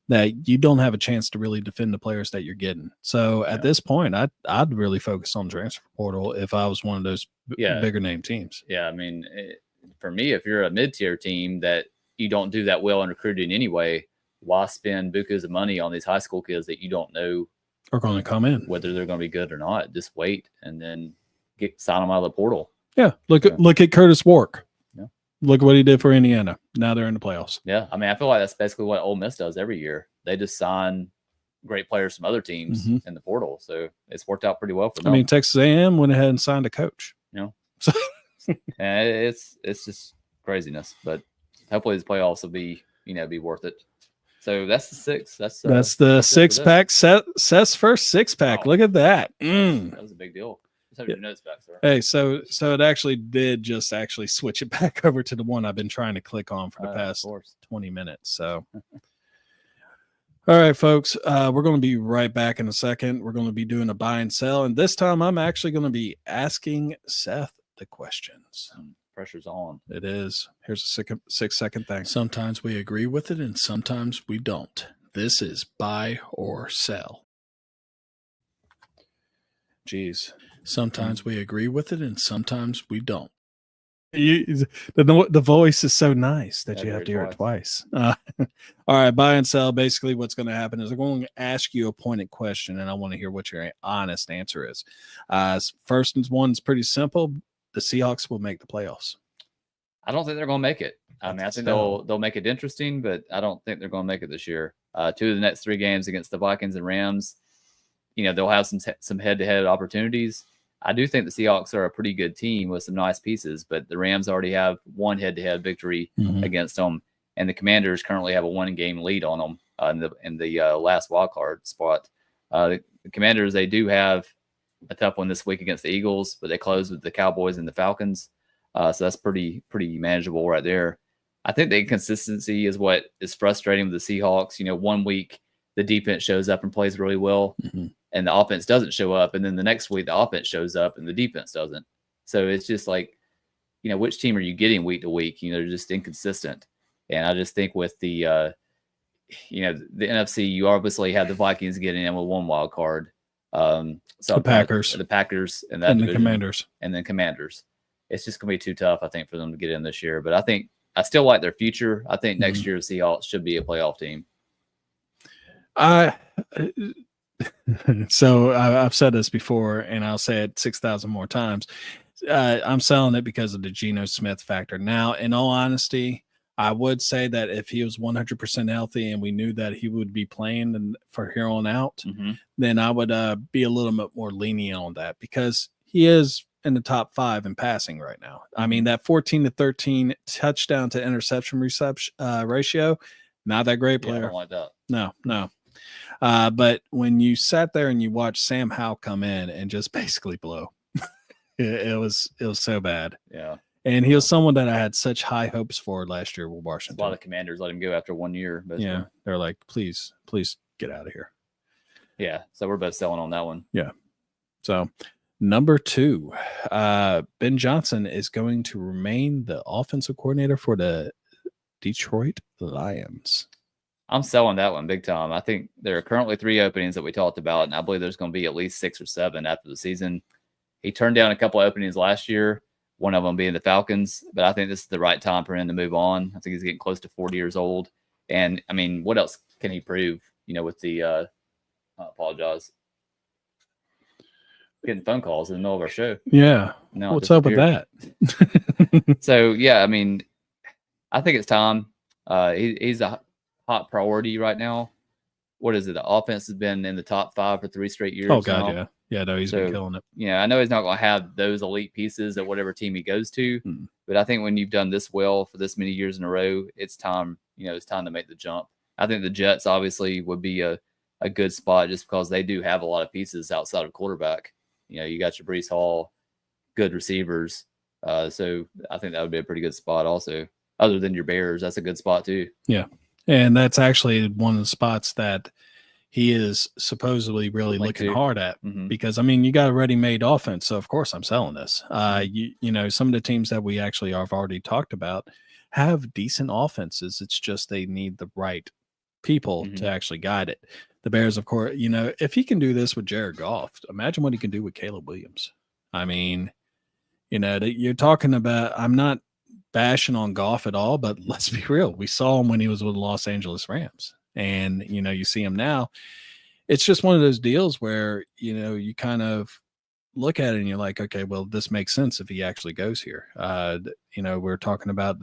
that you don't have a chance to really defend the players that you're getting. So at this point, I'd really focus on transfer portal if I was one of those bigger name teams. Yeah, I mean, for me, if you're a mid-tier team that you don't do that well in recruiting anyway, why spend bukus of money on these high school kids that you don't know are going to come in, whether they're going to be good or not? Just wait and then sign them out of the portal. Yeah. Look at Curtis Wark. Yeah. Look what he did for Indiana. Now they're in the playoffs. Yeah. I mean, I feel like that's basically what Ole Miss does every year. They just sign great players from other teams in the portal. So it's worked out pretty well for them. I mean, Texas A&M went ahead and signed a coach. So and it's just craziness, but hopefully these playoffs will be worth it. So that's the 6. That's the 6-pack. Seth's first 6-pack. Wow. Look at that. That was a big deal. Let's have your notes back, sir. Hey, so it actually did just switch it back over to the one I've been trying to click on for the past 20 minutes. So, all right, folks, we're going to be right back in a second. We're going to be doing a buy and sell, and this time I'm actually going to be asking Seth the questions. Pressure's on. It is. Here's a 6-second thing. Sometimes we agree with it and sometimes we don't. This is buy or sell. Jeez. Sometimes we agree with it and sometimes we don't. The voice is so nice that you have to hear it twice. All right, buy and sell. Basically what's going to happen is I'm going to ask you a pointed question and I want to hear what your honest answer is. First one's pretty simple. The Seahawks will make the playoffs. I don't think they're going to make it. I mean, I think they'll make it interesting, but I don't think they're going to make it this year. 2 of the next 3 games against the Vikings and Rams, they'll have some head-to-head opportunities. I do think the Seahawks are a pretty good team with some nice pieces, but the Rams already have one head-to-head victory against them, and the Commanders currently have a 1-game lead on them in the last wild card spot. The Commanders, they do have a tough one this week against the Eagles, but they close with the Cowboys and the Falcons. So that's pretty manageable right there. I think the inconsistency is what is frustrating with the Seahawks. 1 week, the defense shows up and plays really well, and the offense doesn't show up. And then the next week, the offense shows up and the defense doesn't. So it's just like, which team are you getting week to week? They're just inconsistent. And I just think with the, the NFC, you obviously have the Vikings getting in with 1 wild card. So the Packers and that and division, the Commanders, and then Commanders. It's just going to be too tough, I think, for them to get in this year. But I think I still like their future. I think next year the Seahawks should be a playoff team. So I've said this before, and I'll say it 6,000 more times. I'm selling it because of the Geno Smith factor. Now, in all honesty, I would say that if he was 100% healthy and we knew that he would be playing for here on out, then I would be a little bit more lenient on that because he is in the top 5 in passing right now. I mean, that 14-13 touchdown to interception ratio, not that great player. I don't like that. No. But when you sat there and you watched Sam Howell come in and just basically blow, it was so bad. Yeah. And he was someone that I had such high hopes for last year with Washington. A lot of Commanders let him go after 1 year. Yeah. They're like, please get out of here. Yeah, so we're both selling on that one. Yeah. So number 2, Ben Johnson is going to remain the offensive coordinator for the Detroit Lions. I'm selling that one big time. I think there are currently 3 openings that we talked about, and I believe there's going to be at least 6 or 7 after the season. He turned down a couple of openings last year, one of them being the Falcons, but I think this is the right time for him to move on. I think he's getting close to 40 years old. And, I mean, what else can he prove, with the I apologize. Getting phone calls in the middle of our show. Yeah. No, what's up with that? So, yeah, I mean, I think it's time. He's a hot priority right now. What is it? The offense has been in the top 5 for 3 straight years. Oh, God, yeah. Yeah, no, he's been killing it. I know he's not going to have those elite pieces at whatever team he goes to, but I think when you've done this well for this many years in a row, it's time, it's time to make the jump. I think the Jets obviously would be a good spot just because they do have a lot of pieces outside of quarterback. You got your Breece Hall, good receivers. So I think that would be a pretty good spot also. Other than your Bears, that's a good spot too. Yeah. And that's actually one of the spots that he is supposedly really looking hard at because, I mean, you got a ready-made offense. So, of course, I'm selling this. Some of the teams that we actually have already talked about have decent offenses. It's just they need the right people to actually guide it. The Bears, of course, if he can do this with Jared Goff, imagine what he can do with Caleb Williams. I mean, you're talking about – I'm not bashing on Goff at all, but let's be real. We saw him when he was with the Los Angeles Rams. And, you see him now. It's just one of those deals where, you kind of look at it and you're like, okay, well, this makes sense if he actually goes here. We're talking about,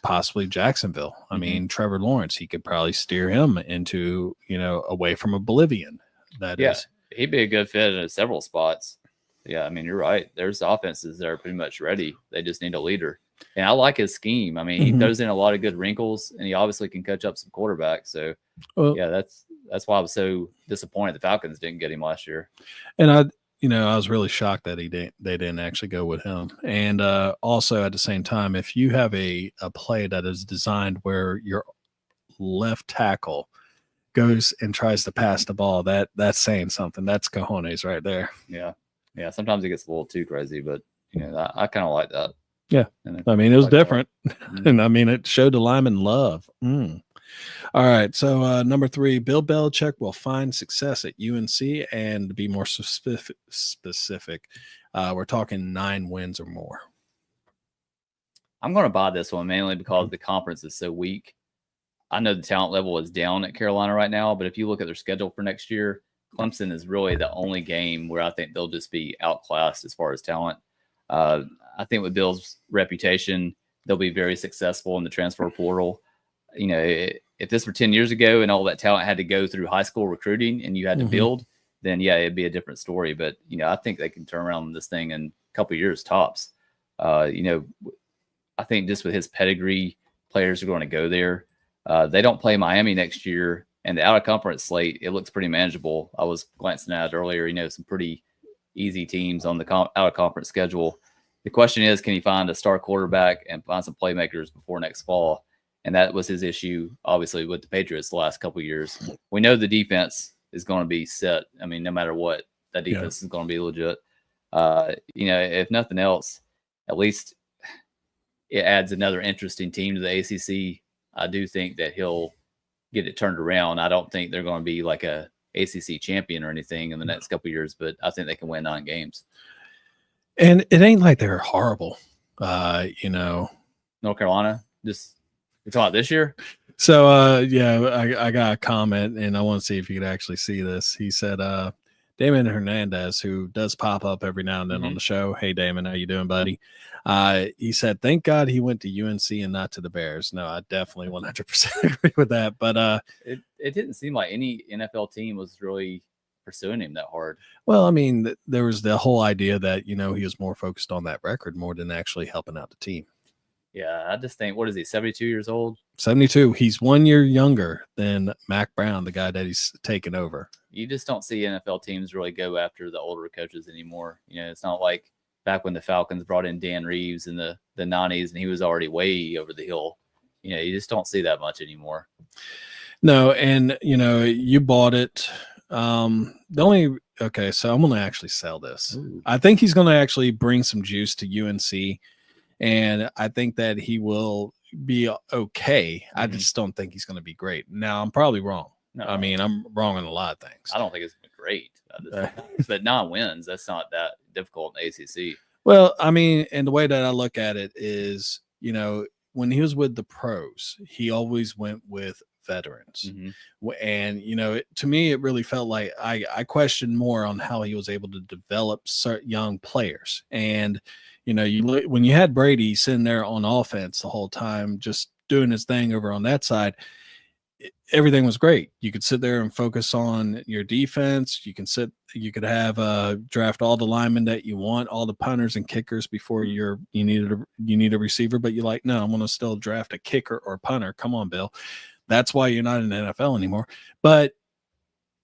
possibly Jacksonville. I mean, Trevor Lawrence, he could probably steer him into, away from oblivion. He'd be a good fit in several spots. Yeah, I mean, you're right. There's offenses that are pretty much ready. They just need a leader. And I like his scheme. I mean, he throws in a lot of good wrinkles, and he obviously can catch up some quarterbacks. So, that's why I was so disappointed the Falcons didn't get him last year. And I was really shocked that they didn't actually go with him. And also at the same time, if you have a play that is designed where your left tackle goes and tries to pass the ball, that's saying something. That's cojones right there. Yeah. Yeah. Sometimes it gets a little too crazy, but I kind of like that. Yeah. I mean, it was different. And I mean, it showed the lineman love. All right. So number 3, Bill Belichick will find success at UNC, and to be more specific, we're talking 9 wins or more. I'm going to buy this one mainly because the conference is so weak. I know the talent level is down at Carolina right now, but if you look at their schedule for next year, Clemson is really the only game where I think they'll just be outclassed as far as talent. I think with Bill's reputation, they'll be very successful in the transfer portal. If this were 10 years ago and all that talent had to go through high school recruiting and you had to build, then it'd be a different story. But, I think they can turn around this thing in a couple of years tops. I think just with his pedigree, players are going to go there. They don't play Miami next year, and the out-of-conference slate, it looks pretty manageable. I was glancing at it earlier, some pretty easy teams on the out-of-conference schedule. The question is, can he find a star quarterback and find some playmakers before next fall? And that was his issue, obviously, with the Patriots the last couple of years. We know the defense is going to be set. I mean, no matter what, that defense is going to be legit. If nothing else, at least it adds another interesting team to the ACC. I do think that he'll get it turned around. I don't think they're going to be like a ACC champion or anything in the next couple of years, but I think they can win 9 games. And it ain't like they're horrible, North Carolina, we're talking about this year. So, I got a comment, and I want to see if you could actually see this. He said, Damon Hernandez, who does pop up every now and then on the show. Hey, Damon, how you doing, buddy? He said, thank God he went to UNC and not to the Bears. No, I definitely 100% agree with that. But it didn't seem like any NFL team was really pursuing him that hard. Well, I mean, there was the whole idea that, he was more focused on that record more than actually helping out the team. Yeah, I just think, what is he, 72 years old? 72. He's 1 year younger than Mac Brown, the guy that he's taken over. You just don't see NFL teams really go after the older coaches anymore. It's not like back when the Falcons brought in Dan Reeves in the 90s and he was already way over the hill. You just don't see that much anymore. No, and, you bought it So I'm going to actually sell this. Ooh. I think he's going to actually bring some juice to UNC, and I think that he will be okay. I just don't think he's going to be great. Now, I'm probably wrong. No, I mean, I'm wrong on a lot of things. I don't think it's great. But 9 wins, that's not that difficult in the ACC. Well, I mean, and the way that I look at it is, when he was with the pros, he always went with veterans. And, to me, it really felt like I questioned more on how he was able to develop certain young players. And, when you had Brady sitting there on offense the whole time, just doing his thing over on that side, everything was great. You could sit there and focus on your defense. You could have draft all the linemen that you want, all the punters and kickers before you need a receiver, but you're like, no, I'm going to still draft a kicker or punter. Come on, Bill. That's why you're not in the NFL anymore. But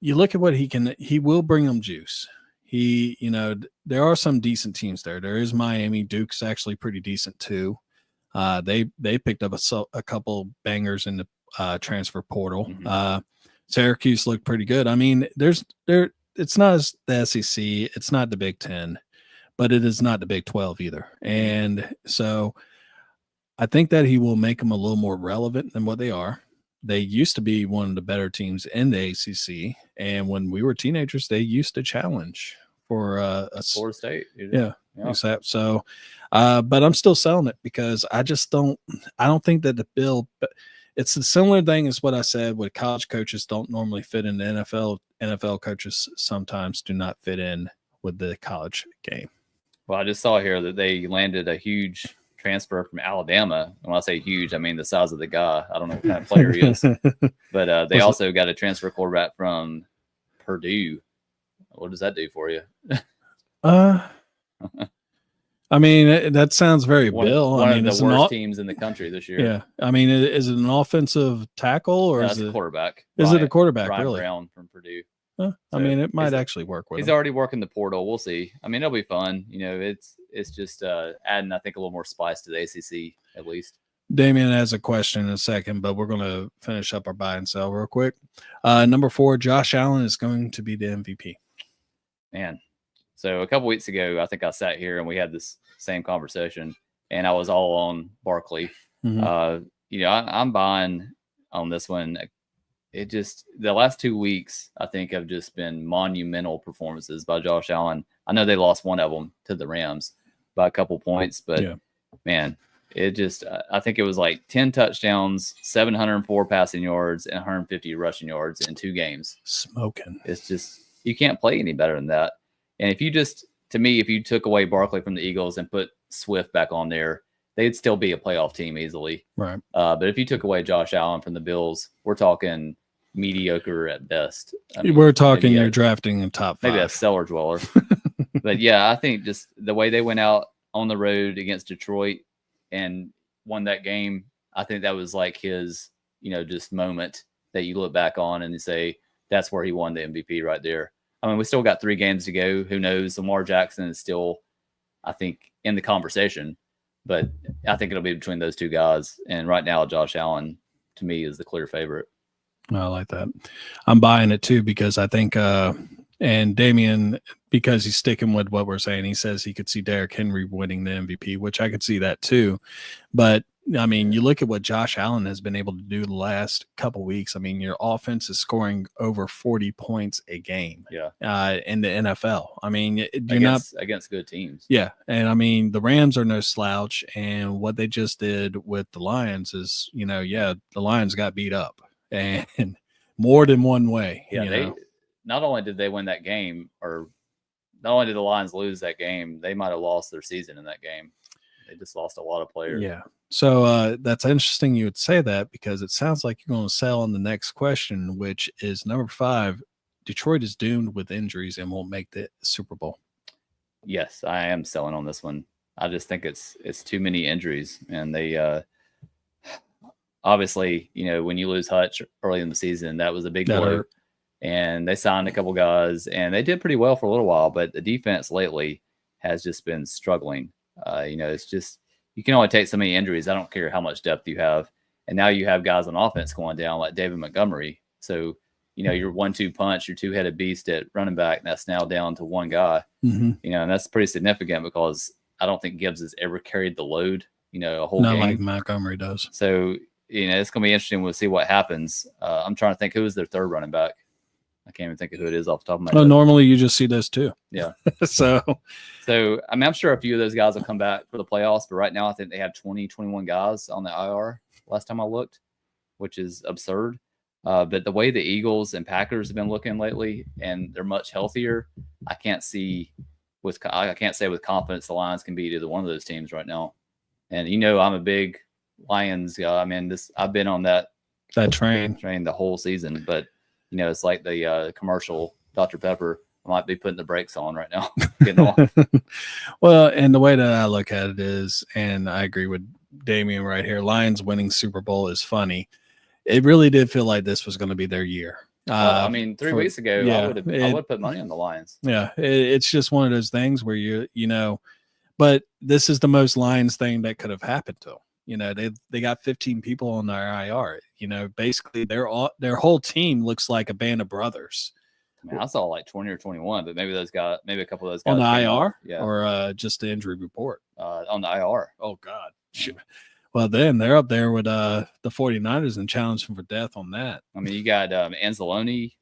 you look at what he will bring them juice. There are some decent teams there. There is Miami. Duke's actually pretty decent too. They picked up a couple bangers in the transfer portal. Syracuse looked pretty good. I mean, it's not as the SEC, it's not the Big Ten, but it is not the Big 12 either. And so I think that he will make them a little more relevant than what they are. They used to be one of the better teams in the ACC, and when we were teenagers, they used to challenge for Florida State. Yeah. Except so, but I'm still selling it because I don't think that the bill. It's a similar thing as what I said with college coaches don't normally fit in the NFL. NFL coaches sometimes do not fit in with the college game. Well, I just saw here that they landed a huge transfer from Alabama. And when I say huge, I mean the size of the guy. I don't know what kind of player he is. But they also got a transfer quarterback from Purdue. What does that do for you? I mean, that sounds very Bill. One I mean, of the worst teams in the country this year. Yeah. I mean, is it an offensive tackle or No, is it a quarterback? Is it a quarterback, Ryan really? Brown from Purdue. I mean, it might actually work with him. He's already working the portal. We'll see. I mean, it'll be fun. It's just adding, I think, a little more spice to the ACC at least. Damien has a question in a second, but we're going to finish up our buy and sell real quick. Number 4, Josh Allen is going to be the MVP. Man. So a couple weeks ago, I think I sat here and we had this same conversation, and I was all on Barkley. I'm buying on this one. It just, the last 2 weeks, I think, have just been monumental performances by Josh Allen. I know they lost one of them to the Rams by a couple points, but man, it just, I think it was like 10 touchdowns, 704 passing yards, and 150 rushing yards in 2 games. Smoking. It's just, you can't play any better than that. And if you just, to me, if you took away Barkley from the Eagles and put Swift back on there, they'd still be a playoff team easily. Right. But if you took away Josh Allen from the Bills, we're talking mediocre at best. I mean, we're talking you're drafting in top 5. Maybe a cellar dweller. But yeah, I think just the way they went out on the road against Detroit and won that game, I think that was like his, just moment that you look back on and you say, that's where he won the MVP right there. I mean, we still got 3 games to go. Who knows? Lamar Jackson is still, I think, in the conversation. But I think it'll be between those 2 guys. And right now, Josh Allen, to me, is the clear favorite. I like that. I'm buying it, too, because I think and Damien, because he's sticking with what we're saying, he says he could see Derrick Henry winning the MVP, which I could see that, too. But I mean, you look at what Josh Allen has been able to do the last couple weeks. I mean, your offense is scoring over 40 points a game. Yeah. In the NFL. I mean, against good teams. Yeah, and I mean, the Rams are no slouch, and what they just did with the Lions is, the Lions got beat up, and more than one way. Yeah, not only did they win that game, or not only did the Lions lose that game, they might have lost their season in that game. They just lost a lot of players. Yeah. So that's interesting you would say that, because it sounds like you're going to sell on the next question, which is number 5. Detroit is doomed with injuries and won't make the Super Bowl. Yes, I am selling on this one. I just think it's too many injuries, and they obviously, when you lose Hutch early in the season, that was a big blow. And they signed a couple guys, and they did pretty well for a little while, but the defense lately has just been struggling. It's just, you can only take so many injuries. I don't care how much depth you have. And now you have guys on offense going down like David Montgomery. So your 1-2 punch, your two-headed beast at running back, and that's now down to one guy. Mhm. And that's pretty significant because I don't think Gibbs has ever carried the load, a whole Not game. like Montgomery does. So, it's going to be interesting. We'll see what happens. I'm trying to think who is their third running back. I can't even think of who it is off the top of my head. Normally you just see those two. Yeah. So, I'm sure a few of those guys will come back for the playoffs, but right now I think they have 20, 21 guys on the IR last time I looked, which is absurd. But the way the Eagles and Packers have been looking lately, and they're much healthier, I can't say with confidence the Lions can beat either one of those teams right now. And I'm a big Lions guy. I mean, I've been on that train the whole season, but it's like the commercial Dr. Pepper. I might be putting the brakes on right now. Getting off. Well, and the way that I look at it is, and I agree with Damian right here, Lions winning Super Bowl is funny. It really did feel like this was going to be their year. 3 weeks ago, I would put money on the Lions. Yeah, it's just one of those things where but this is the most Lions thing that could have happened to them. They got 15 people on their IR. Basically their whole team looks like a band of brothers. I mean, I saw like 20 or 21, but maybe a couple of those guys on the IR, yeah, or just the injury report on the IR. Oh God. Sure. Well, then they're up there with the 49ers and challenging for death on that. I mean, you got Anzalone,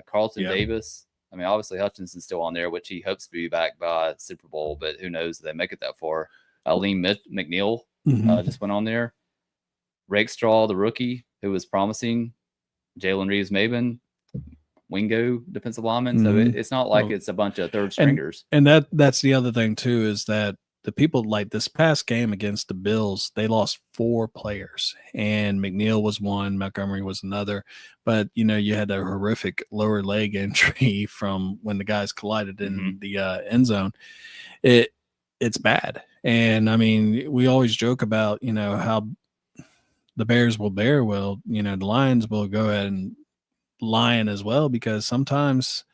Carlton Davis. I mean, obviously Hutchinson's still on there, which he hopes to be back by Super Bowl, but who knows if they make it that far. Liam McNeil just went on there. Rakestraw, the rookie, who was promising. Jalen Reeves-Maybin, Wingo, defensive lineman. So it's not like it's a bunch of third stringers. And that's the other thing too, is that the people, like this past game against the Bills, they lost 4 players, and McNeil was one, Montgomery was another. But you had a horrific lower leg injury from when the guys collided in the end zone. It's bad. And I mean, we always joke about how the Bears will bear. Well, the Lions will go ahead and lion as well, because sometimes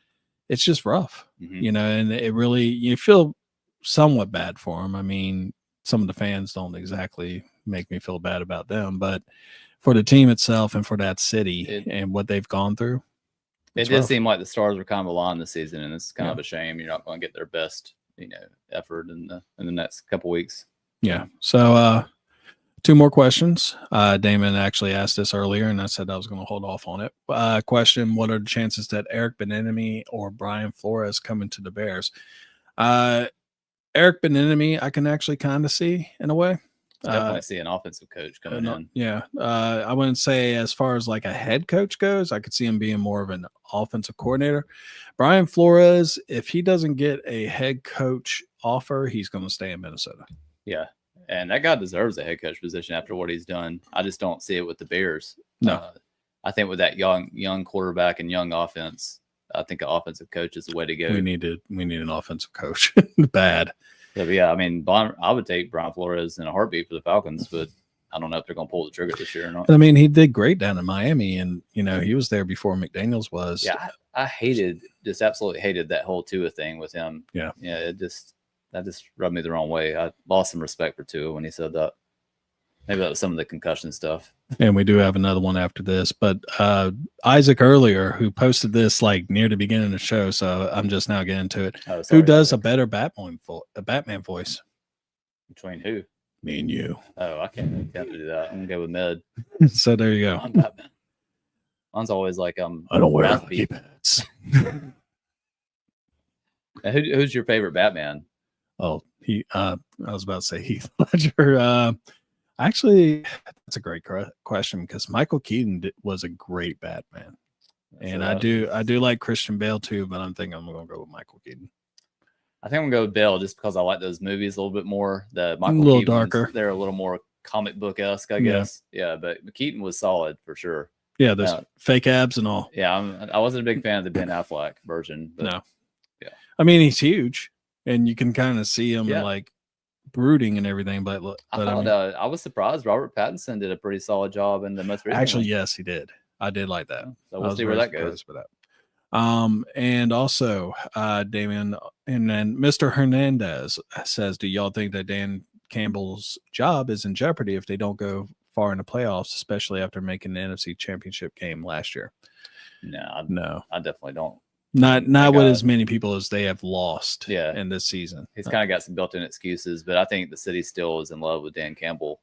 it's just rough, and it really, you feel somewhat bad for them. I mean, some of the fans don't exactly make me feel bad about them, but for the team itself and for that city and what they've gone through, it did seem like the stars were kind of aligned this season, and it's kind of a shame you're not going to get their best, effort in the next couple weeks. Yeah. So 2 more questions. Damon actually asked this earlier, and I said I was going to hold off on it. Question: what are the chances that Eric Bieniemy or Brian Flores come into the Bears? Eric Bieniemy, I can actually kind of see in a way. Definitely see an offensive coach coming in. Yeah. I wouldn't say as far as like a head coach goes, I could see him being more of an offensive coordinator. Brian Flores, if he doesn't get a head coach offer, he's going to stay in Minnesota. Yeah. And that guy deserves a head coach position after what he's done. I just don't see it with the Bears. No. I think with that young quarterback and young offense, I think an offensive coach is the way to go. We need an offensive coach. Bad. Yeah, I mean, I would take Brian Flores in a heartbeat for the Falcons, but I don't know if they're going to pull the trigger this year or not. I mean, he did great down in Miami, and he was there before McDaniels was. Yeah, I absolutely hated that whole Tua thing with him. Yeah, that just rubbed me the wrong way. I lost some respect for Tua when he said that. Maybe that was some of the concussion stuff. And we do have another one after this, but Isaac earlier, who posted this like near the beginning of the show, so I'm just now getting to it. Oh, sorry, who does a better Batman voice? Between who? Me and you. Oh, I can't do that. I'm gonna go with Med. So there you go. I'm Batman. Mine's always like I don't wear keypads. Who's your favorite Batman? Oh, I was about to say Heath Ledger. Actually, that's a great question, because Michael Keaton was a great Batman, and I do like Christian Bale too, but I'm thinking I'm going to go with Michael Keaton. I think I'm going to go with Bale just because I like those movies a little bit more. The Michael a little Keaton's, darker. They're a little more comic book-esque, I guess. Yeah, but Keaton was solid for sure. Yeah, there's fake abs and all. Yeah, I wasn't a big fan of the Ben Affleck version. But, no. Yeah. I mean, he's huge, and you can kind of see him like brooding and everything. But I was surprised Robert Pattinson did a pretty solid job in the most recent Actually, one. yes, he did. I did like that. So we'll see where that goes. For that. And also, Damien, and then Mr. Hernandez says, do y'all think that Dan Campbell's job is in jeopardy if they don't go far in the playoffs, especially after making the NFC Championship game last year? No, I definitely don't. Not with as many people as they have lost in this season. He's kind of got some built-in excuses, but I think the city still is in love with Dan Campbell.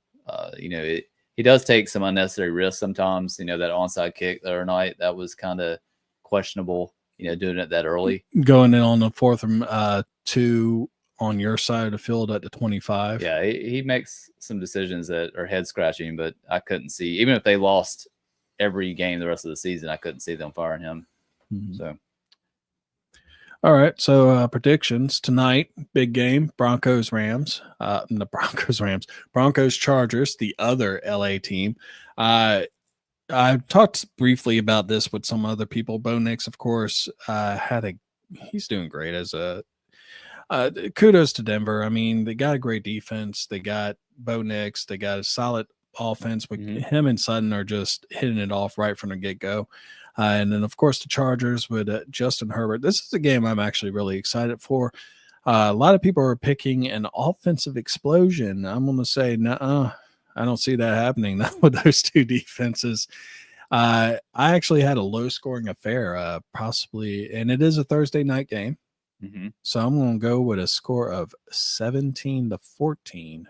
He does take some unnecessary risks sometimes. That onside kick the other night, that was kind of questionable, doing it that early. Going in on the 4th and 2 on your side of the field at the 25. Yeah, he makes some decisions that are head-scratching, but I couldn't see, even if they lost every game the rest of the season, I couldn't see them firing him. Mm-hmm. So. All right, so predictions tonight, big game, Broncos-Rams. Broncos-Chargers, the other LA team. I talked briefly about this with some other people. Bo Nix, of course, he's doing great as a kudos to Denver. I mean, they got a great defense. They got Bo Nix. They got a solid offense. With him and Sutton are just hitting it off right from the get-go. And then, of course, the Chargers with Justin Herbert. This is a game I'm actually really excited for. A lot of people are picking an offensive explosion. I'm going to say, nuh-uh, I don't see that happening not with those two defenses. I actually had a low-scoring affair, possibly, and it is a Thursday night game. Mm-hmm. So I'm going to go with a score of 17-14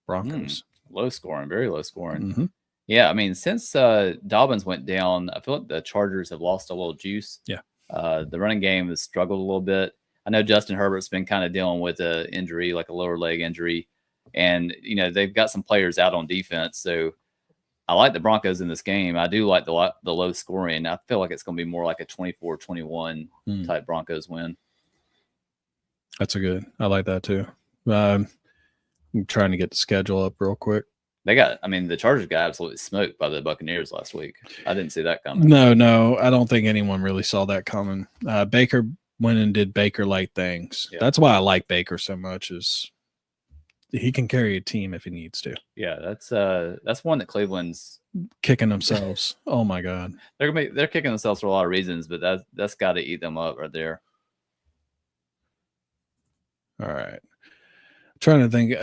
Broncos. Low scoring, very low scoring. Mm-hmm. Yeah, I mean, since Dobbins went down, I feel like the Chargers have lost a little juice. Yeah. The running game has struggled a little bit. I know Justin Herbert's been kind of dealing with an injury, like a lower leg injury. And, they've got some players out on defense. So I like the Broncos in this game. I do like the low scoring. I feel like it's going to be more like a 24-21 type Broncos win. That's I like that too. I'm trying to get the schedule up real quick. The Chargers got absolutely smoked by the Buccaneers last week. I didn't see that coming. No, I don't think anyone really saw that coming. Baker went and did Baker-like things. Yeah. That's why I like Baker so much, is he can carry a team if he needs to. Yeah, that's one that Cleveland's kicking themselves. Oh my God, they're kicking themselves for a lot of reasons, but that's got to eat them up right there. All right, I'm trying to think.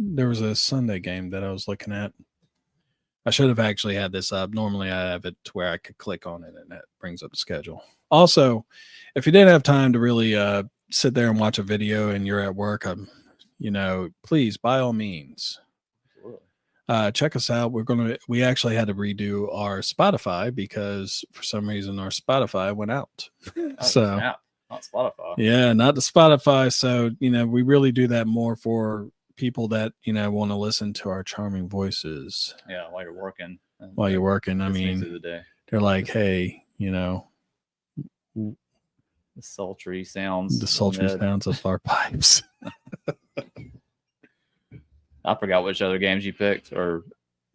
There was a Sunday game that I was looking at. I should have actually had this up. Normally I have it to where I could click on it and it brings up the schedule. Also, if you didn't have time to really sit there and watch a video and you're at work, please, by all means, check us out. We actually had to redo our Spotify because for some reason our Spotify went out. Not Spotify. Yeah, not the Spotify. So, we really do that more for people that want to listen to our charming voices. Yeah, while you're working. I mean, they're like, hey, the sultry sounds. The sultry sounds of our pipes. I forgot which other games you picked, or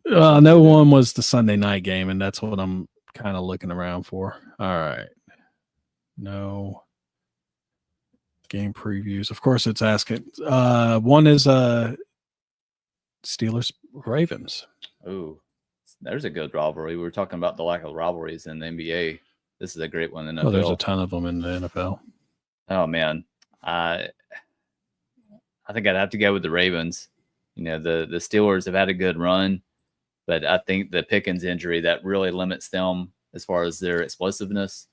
no, one was the Sunday night game, and that's what I'm kind of looking around for. All right, no. Game previews. Of course, it's asking. One is Steelers Ravens. Oh, there's a good rivalry. We were talking about the lack of rivalries in the NBA. This is a great one in the NFL. There's a ton of them in the NFL. Oh man, I think I'd have to go with the Ravens. The Steelers have had a good run, but I think the Pickens injury that really limits them as far as their explosiveness.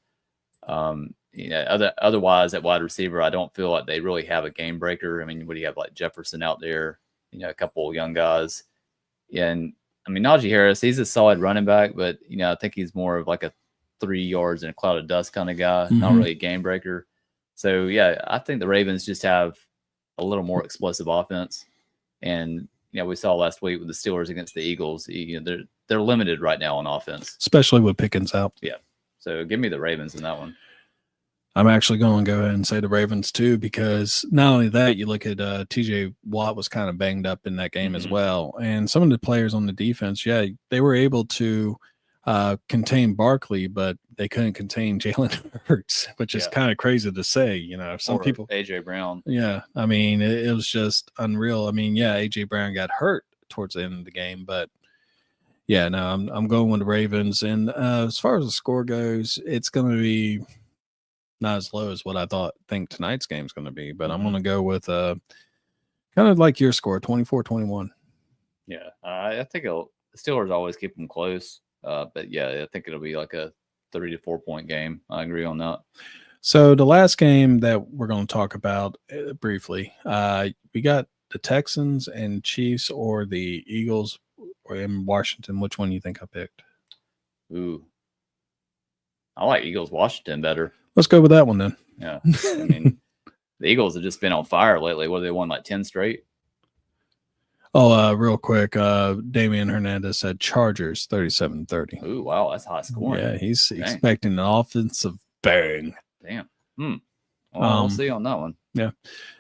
Otherwise at wide receiver, I don't feel like they really have a game breaker. I mean, what do you have, like Jefferson out there, a couple of young guys. And I mean, Najee Harris, he's a solid running back, but I think he's more of like a 3 yards in a cloud of dust kind of guy, not really a game breaker. So yeah, I think the Ravens just have a little more explosive offense. And we saw last week with the Steelers against the Eagles, they're limited right now on offense, especially with Pickens out. Yeah. So give me the Ravens in that one. I'm actually going to go ahead and say the Ravens too, because not only that, you look at TJ Watt was kind of banged up in that game as well. And some of the players on the defense, they were able to contain Barkley, but they couldn't contain Jalen Hurts, which is kind of crazy to say. Some people. AJ Brown. Yeah. I mean, it was just unreal. I mean, AJ Brown got hurt towards the end of the game, but yeah, no, I'm going with the Ravens. And as far as the score goes, it's going to be not as low as what I think tonight's game is going to be, but I'm going to go with kind of like your score, 24-21. Yeah, I think the Steelers always keep them close. But yeah, I think it'll be like a 3 to 4 point game. I agree on that. So the last game that we're going to talk about briefly, we got the Texans and Chiefs or the Eagles or in Washington. Which one do you think I picked? Ooh, I like Eagles Washington better. Let's go with that one then. Yeah, I mean, the Eagles have just been on fire lately. What, they won like 10 straight? Oh, real quick, Damian Hernandez said Chargers 37-30. Ooh, wow, that's high scoring. Yeah, he's expecting an offensive bang. Damn. Well, we'll see on that one. Yeah.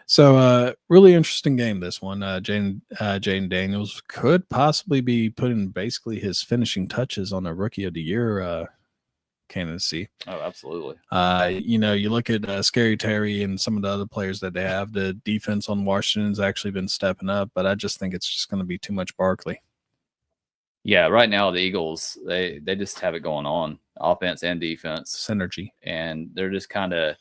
So, really interesting game, this one. Jaden Daniels could possibly be putting basically his finishing touches on a Rookie of the Year candidacy. Oh, absolutely. You look at Scary Terry and some of the other players that they have. The defense on Washington's actually been stepping up, but I just think it's just going to be too much Barkley. Yeah, right now the Eagles, they just have it going on, offense and defense. Synergy. And they're just kind of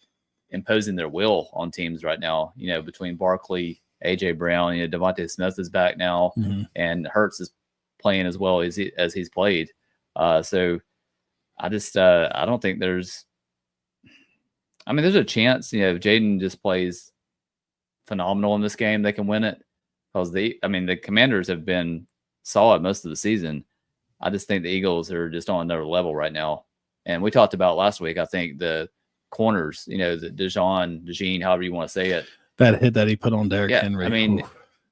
imposing their will on teams right now, between Barkley, A.J. Brown, Devontae Smith is back now, and Hurts is playing as well as he's played. So I just I don't think there's a chance, if Jaden just plays phenomenal in this game, they can win it, because the Commanders have been solid most of the season. I just think the Eagles are just on another level right now. And we talked about last week, I think the corners, the DeJean, however you want to say it. That hit that he put on Derrick Henry.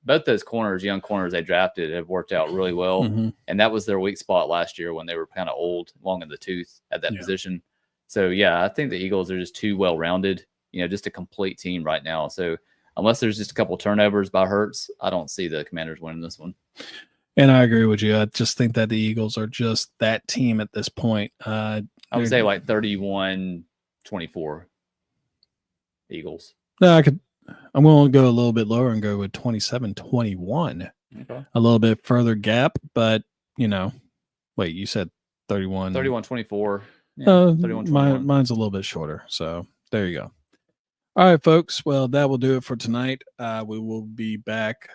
Both those young corners they drafted have worked out really well. And that was their weak spot last year when they were kind of old, long in the tooth at that position. So, yeah, I think the Eagles are just too well-rounded, just a complete team right now. So, unless there's just a couple turnovers by Hurts, I don't see the Commanders winning this one. And I agree with you. I just think that the Eagles are just that team at this point. I would say like 31-24 Eagles. No, I'm going to go a little bit lower and go with 27-21. Okay. A little bit further gap, but, wait, you said 31. 31-24. Yeah, 31-21. Mine's a little bit shorter. So there you go. All right, folks. Well, that will do it for tonight. We will be back.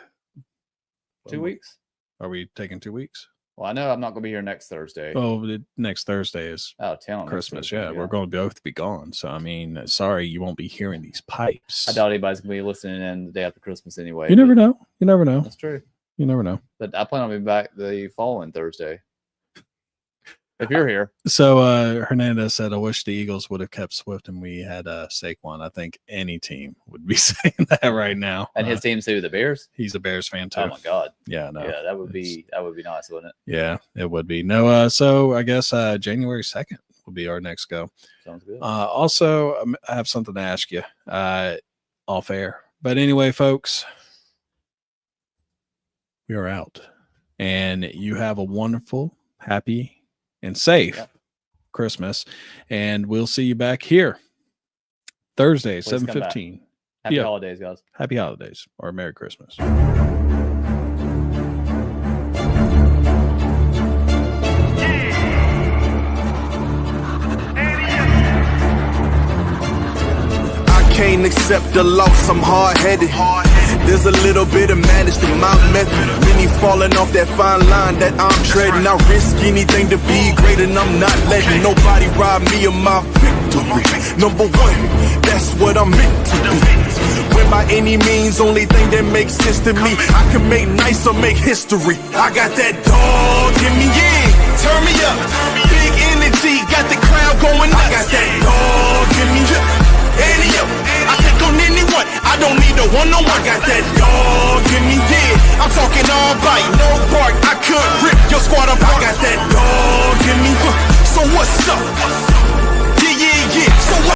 2 weeks? Are we taking 2 weeks? Well, I know I'm not going to be here next Thursday. Oh, next Thursday is out of town. Christmas. Yeah, we're going to both be gone. So, sorry, you won't be hearing these pipes. I doubt anybody's going to be listening in the day after Christmas anyway. You never know. You never know. That's true. You never know. But I plan on being back the following Thursday. If you're here. So Hernandez said, I wish the Eagles would have kept Swift and we had Saquon. I think any team would be saying that right now. And his team's who? The Bears? He's a Bears fan too. Oh my God. Yeah, no. Yeah, that would be nice, wouldn't it? Yeah, it would be. No, so I guess January 2nd will be our next go. Sounds good. Also, I have something to ask you off air. But anyway, folks, we are out. And you have a wonderful, happy, and safe Christmas, and we'll see you back here Thursday, 7:15. Happy holidays, guys. Happy holidays or Merry Christmas. I can't accept the loss, I'm hard-headed. There's a little bit of madness to my method. Many falling off that fine line that I'm treading. I risk anything to be great, and I'm not letting nobody rob me of my victory. Number one, that's what I'm meant to be. When by any means, only thing that makes sense to me, I can make nice or make history. I got that dog in me, yeah. Turn me up. Big energy, got the crowd going nuts. I got that dog in me, yeah. I take on anyone. I don't need a one-on-one. I got that dog in me.